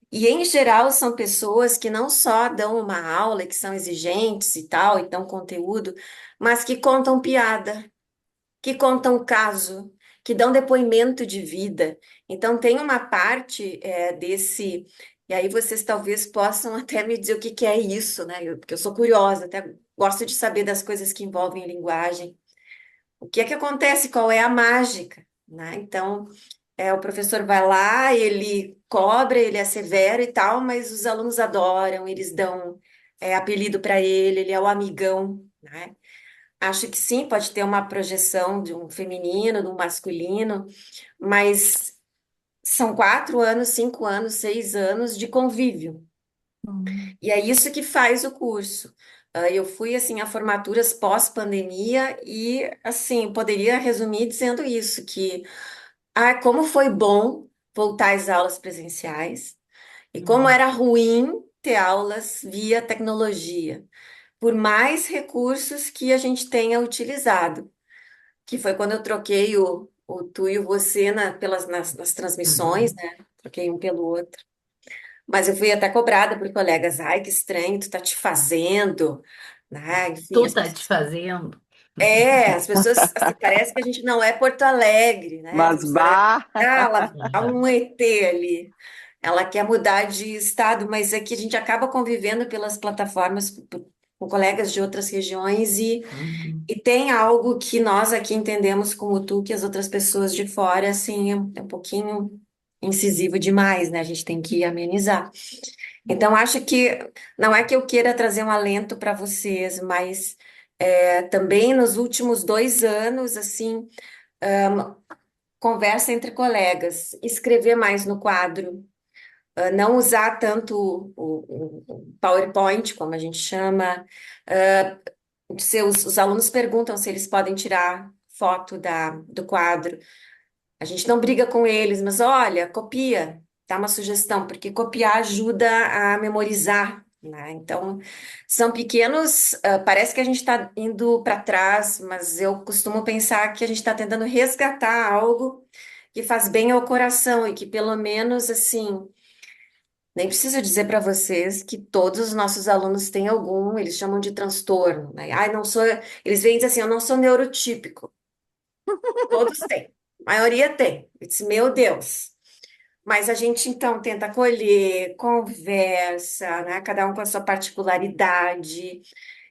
E, em geral, são pessoas que não só dão uma aula, que são exigentes e tal, e dão conteúdo, mas que contam piada, que contam caso, que dão depoimento de vida. Então, tem uma parte desse. E aí, vocês talvez possam até me dizer o que que é isso, né? Porque eu sou curiosa, até gosto de saber das coisas que envolvem linguagem. O que é que acontece? Qual é a mágica, né? Então. O professor vai lá, ele cobra, ele assevera e tal, mas os alunos adoram, eles dão apelido para ele é o amigão, né? Acho que sim, pode ter uma projeção de um feminino, de um masculino, mas são 4 anos, 5 anos, 6 anos de convívio. Hum. E é isso que faz o curso. Eu fui assim a formaturas pós-pandemia e assim poderia resumir dizendo isso, que como foi bom voltar às aulas presenciais e como Uhum. era ruim ter aulas via tecnologia, por mais recursos que a gente tenha utilizado, que foi quando eu troquei o tu e o você nas transmissões, Uhum. né? Troquei um pelo outro. Mas eu fui até cobrada por colegas, ai, que estranho, tu tá te fazendo, né? Enfim, Tu tá te fazendo? as pessoas, assim, parece que a gente não é Porto Alegre, né? As Mas pessoas parecem, bah, ela tá Uhum. um ET ali. Ela quer mudar de estado, mas é que a gente acaba convivendo pelas plataformas com colegas de outras regiões Uhum. e tem algo que nós aqui entendemos como tu, que as outras pessoas de fora, assim, é um pouquinho incisivo demais, né? A gente tem que amenizar. Então, acho que não é que eu queira trazer um alento para vocês, mas também nos últimos 2 anos, assim, conversa entre colegas, escrever mais no quadro, não usar tanto o PowerPoint, como a gente chama. ah, os alunos perguntam se eles podem tirar foto do quadro. A gente não briga com eles, mas olha, copia, dá uma sugestão, porque copiar ajuda a memorizar, né? Então, são pequenos, parece que a gente está indo para trás, mas eu costumo pensar que a gente está tentando resgatar algo que faz bem ao coração e que pelo menos assim, nem preciso dizer para vocês que todos os nossos alunos têm algum, eles chamam de transtorno, né? Ai, não sou, eles vêm dizer assim, eu não sou neurotípico. Todos têm, a maioria tem. Eu disse, meu Deus. Mas a gente então tenta acolher, conversa, né? Cada um com a sua particularidade.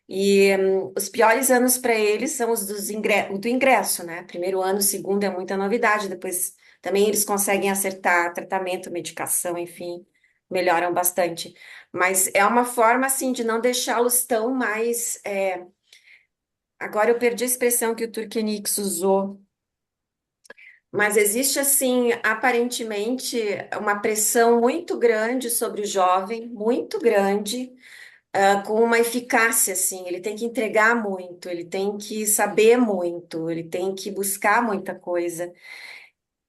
E os piores anos para eles são os do ingresso, né? Primeiro ano, segundo é muita novidade. Depois também eles conseguem acertar tratamento, medicação, enfim, melhoram bastante. Mas é uma forma assim de não deixá-los tão mais. Agora eu perdi a expressão que o Turkenix usou. Mas existe, assim, aparentemente, uma pressão muito grande sobre o jovem, muito grande, com uma eficácia, assim. Ele tem que entregar muito, ele tem que saber muito, ele tem que buscar muita coisa.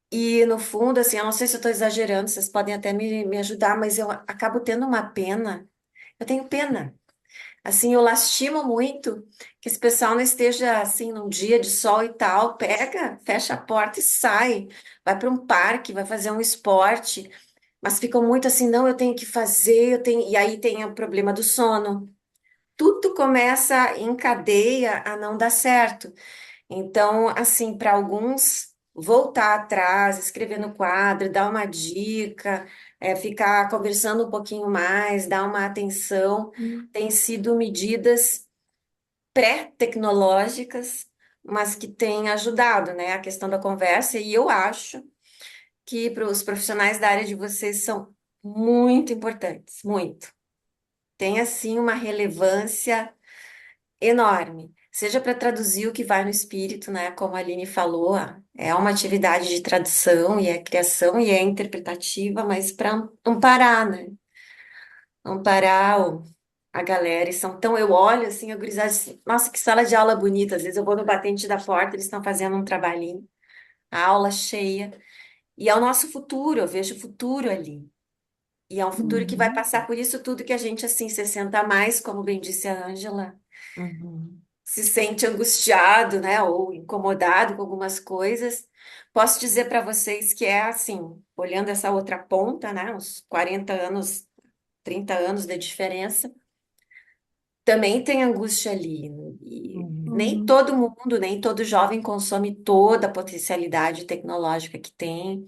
E, no fundo, assim, eu não sei se eu estou exagerando, vocês podem até me ajudar, mas eu acabo tendo uma pena. Eu tenho pena. Assim, eu lastimo muito que esse pessoal não esteja assim num dia de sol e tal, pega, fecha a porta e sai, vai para um parque, vai fazer um esporte, mas ficam muito assim, não, eu tenho que fazer, eu tenho, e aí tem o problema do sono. Tudo começa em cadeia a não dar certo. Então, assim, para alguns, voltar atrás, escrever no quadro, dar uma dica, ficar conversando um pouquinho mais, dar uma atenção, tem sido medidas pré-tecnológicas, mas que têm ajudado, né, a questão da conversa, e eu acho que para os profissionais da área de vocês são muito importantes, muito. Tem, assim, uma relevância enorme. Seja para traduzir o que vai no espírito, né? Como a Aline falou, é uma atividade de tradução e é criação e é interpretativa, mas para amparar, né? Amparar a galera. E são tão. Eu olho assim, a gurizada, assim, nossa, que sala de aula bonita. Às vezes eu vou no batente da porta, eles estão fazendo um trabalhinho, a aula cheia. E é o nosso futuro, eu vejo o futuro ali. E é um futuro que vai Uhum. passar por isso tudo que a gente, assim, 60 a mais, como bem disse a Ângela, Uhum. se sente angustiado, né, ou incomodado com algumas coisas, Posso dizer para vocês que é assim, olhando essa outra ponta, né, uns 40 anos, 30 anos de diferença, também tem angústia ali. E nem Uhum. todo mundo, nem todo jovem consome toda a potencialidade tecnológica que tem.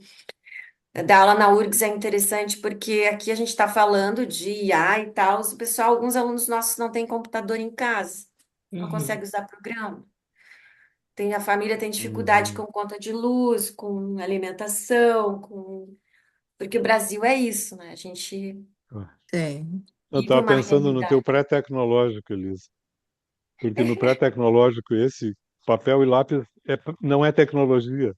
Dar aula na URGS é interessante porque aqui a gente está falando de IA e tal, o pessoal, alguns alunos nossos não têm computador em casa, não Uhum. consegue usar programa. A família tem dificuldade Uhum. com conta de luz, com alimentação, porque o Brasil é isso, né? A gente Ah, Tem. eu vive estava uma pensando no teu realidade. pré-tecnológico, Elisa, porque no pré-tecnológico esse papel e lápis não é tecnologia.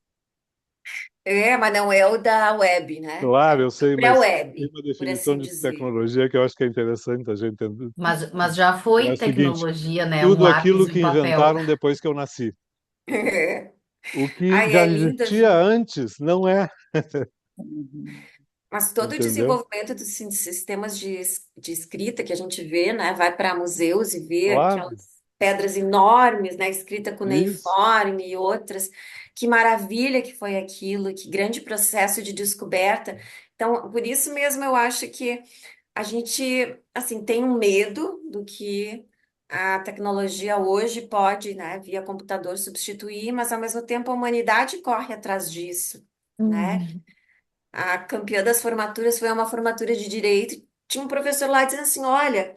É, mas não é o da web, né? Claro, É eu sei, mas tem pré-web, uma por definição assim de dizer. tecnologia que eu acho que é interessante a gente entender. Mas já É foi a seguinte: tecnologia, né? Um tudo lápis aquilo e que um papel. inventaram depois que eu nasci. O que Ai, já é lindo, existia assim. antes não é, Uhum. Mas todo o entendeu? desenvolvimento dos sistemas de escrita que a gente vê, né? Vai para museus e vê Claro, aquelas pedras enormes, né? Escrita com isso. cuneiforme e outras. Que maravilha que foi aquilo, que grande processo de descoberta. Então, por isso mesmo eu acho que a gente, assim, tem um medo do que a tecnologia hoje pode, né, via computador substituir, mas ao mesmo tempo a humanidade corre atrás disso, né? Uhum. A campeã das formaturas foi uma formatura de direito. Tinha um professor lá dizendo assim: olha,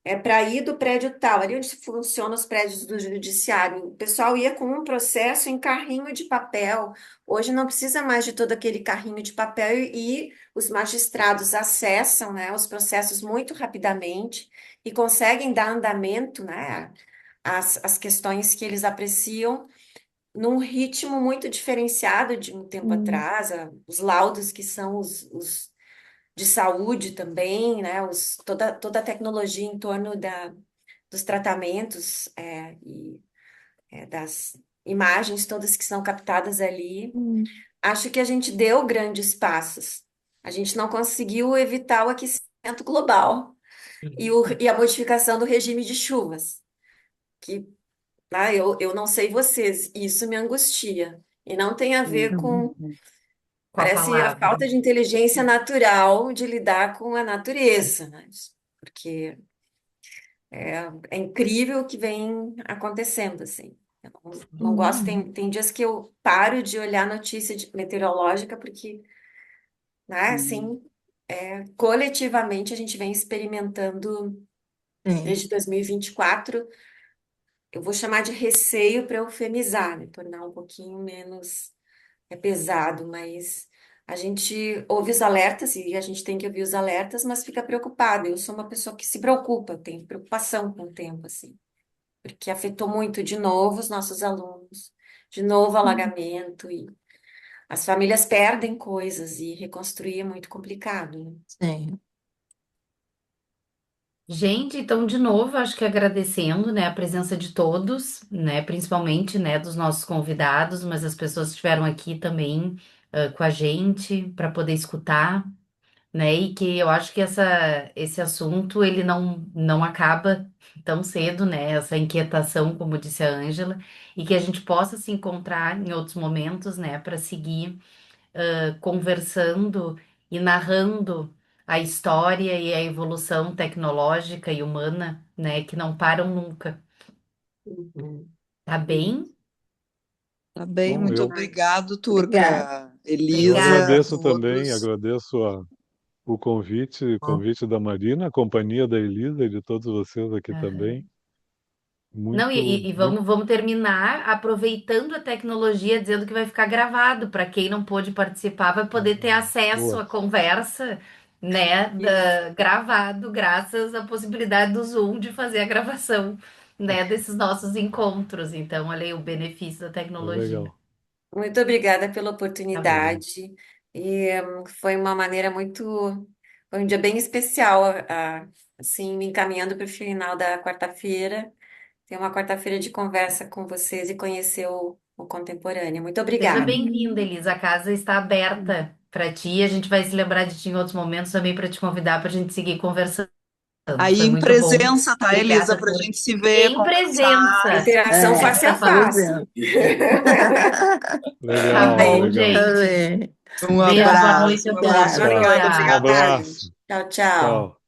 é para ir do prédio tal, ali onde funcionam os prédios do judiciário. O pessoal ia com um processo em carrinho de papel. Hoje não precisa mais de todo aquele carrinho de papel e os magistrados acessam, né, os processos muito rapidamente e conseguem dar andamento, né, às questões que eles apreciam num ritmo muito diferenciado de um tempo Uhum. atrás, os laudos que são os de saúde também, né, toda a tecnologia em torno dos tratamentos das imagens todas que são captadas ali. Uhum. Acho que a gente deu grandes passos. A gente não conseguiu evitar o aquecimento global e a modificação do regime de chuvas, que eu não sei vocês, isso me angustia. E não tem a ver Uhum. com, Com a parece a palavra. falta de inteligência natural de lidar com a natureza, né? Porque é incrível o que vem acontecendo, assim. Eu não gosto, Uhum. tem dias que eu paro de olhar notícia meteorológica, porque, né, Uhum. assim, coletivamente a gente vem experimentando Tem. desde 2024, eu vou chamar de receio para eufemizar, né, tornar um pouquinho menos pesado, mas a gente ouve os alertas e a gente tem que ouvir os alertas, mas fica preocupado. Eu sou uma pessoa que se preocupa, eu tenho preocupação com o tempo, assim, porque afetou muito de novo os nossos alunos, de novo Uhum. alagamento e as famílias perdem coisas e reconstruir é muito complicado, né? Tem. Gente, então, de novo, acho que agradecendo, né, a presença de todos, né, principalmente, né, dos nossos convidados, mas as pessoas que estiveram aqui também, com a gente para poder escutar, né, e que eu acho que esse assunto, ele não acaba tão cedo, né, essa inquietação, como disse a Ângela, e que a gente possa se encontrar em outros momentos, né, para seguir conversando e narrando a história e a evolução tecnológica e humana, né, que não param nunca. Uhum. Tá Isso. bem? Tá bem, Bom, muito eu, Ai, obrigado, Obrigada. Turca, eu Elisa, Obrigada. agradeço também, todos. agradeço o convite da Marina, a companhia da Elisa e de todos vocês aqui também. Aham. Não, Muito, e muito. vamos terminar aproveitando a tecnologia, dizendo que vai ficar gravado. Para quem não pôde participar, vai poder ter acesso Boa, à conversa, né, isso. gravado, graças à possibilidade do Zoom de fazer a gravação, né, desses nossos encontros. Então, olha aí o benefício da tecnologia. legal. Muito obrigada pela Tá bom. oportunidade. E foi uma maneira muito. Foi um dia bem especial, assim, me encaminhando para o final da quarta-feira. Ter uma quarta-feira de conversa com vocês e conhecer o Contemporâneo. Muito Seja obrigada. bem-vinda, Uhum. Elisa. A casa está aberta para ti. A gente vai se lembrar de ti em outros momentos também para te convidar para a gente seguir conversando. Aí Foi em muito bom. presença, tá, Elisa? Obrigada Pra por gente se ver, em conversar. A presença. interação face a Essa foi face. Tá Legal, bom, legal. gente. Um Beijo, boa abraço, noite a um todos. abraço. Tchau. Boa Obrigada, noite. Um obrigada, abraço. gente. Tchau, tchau. Tchau.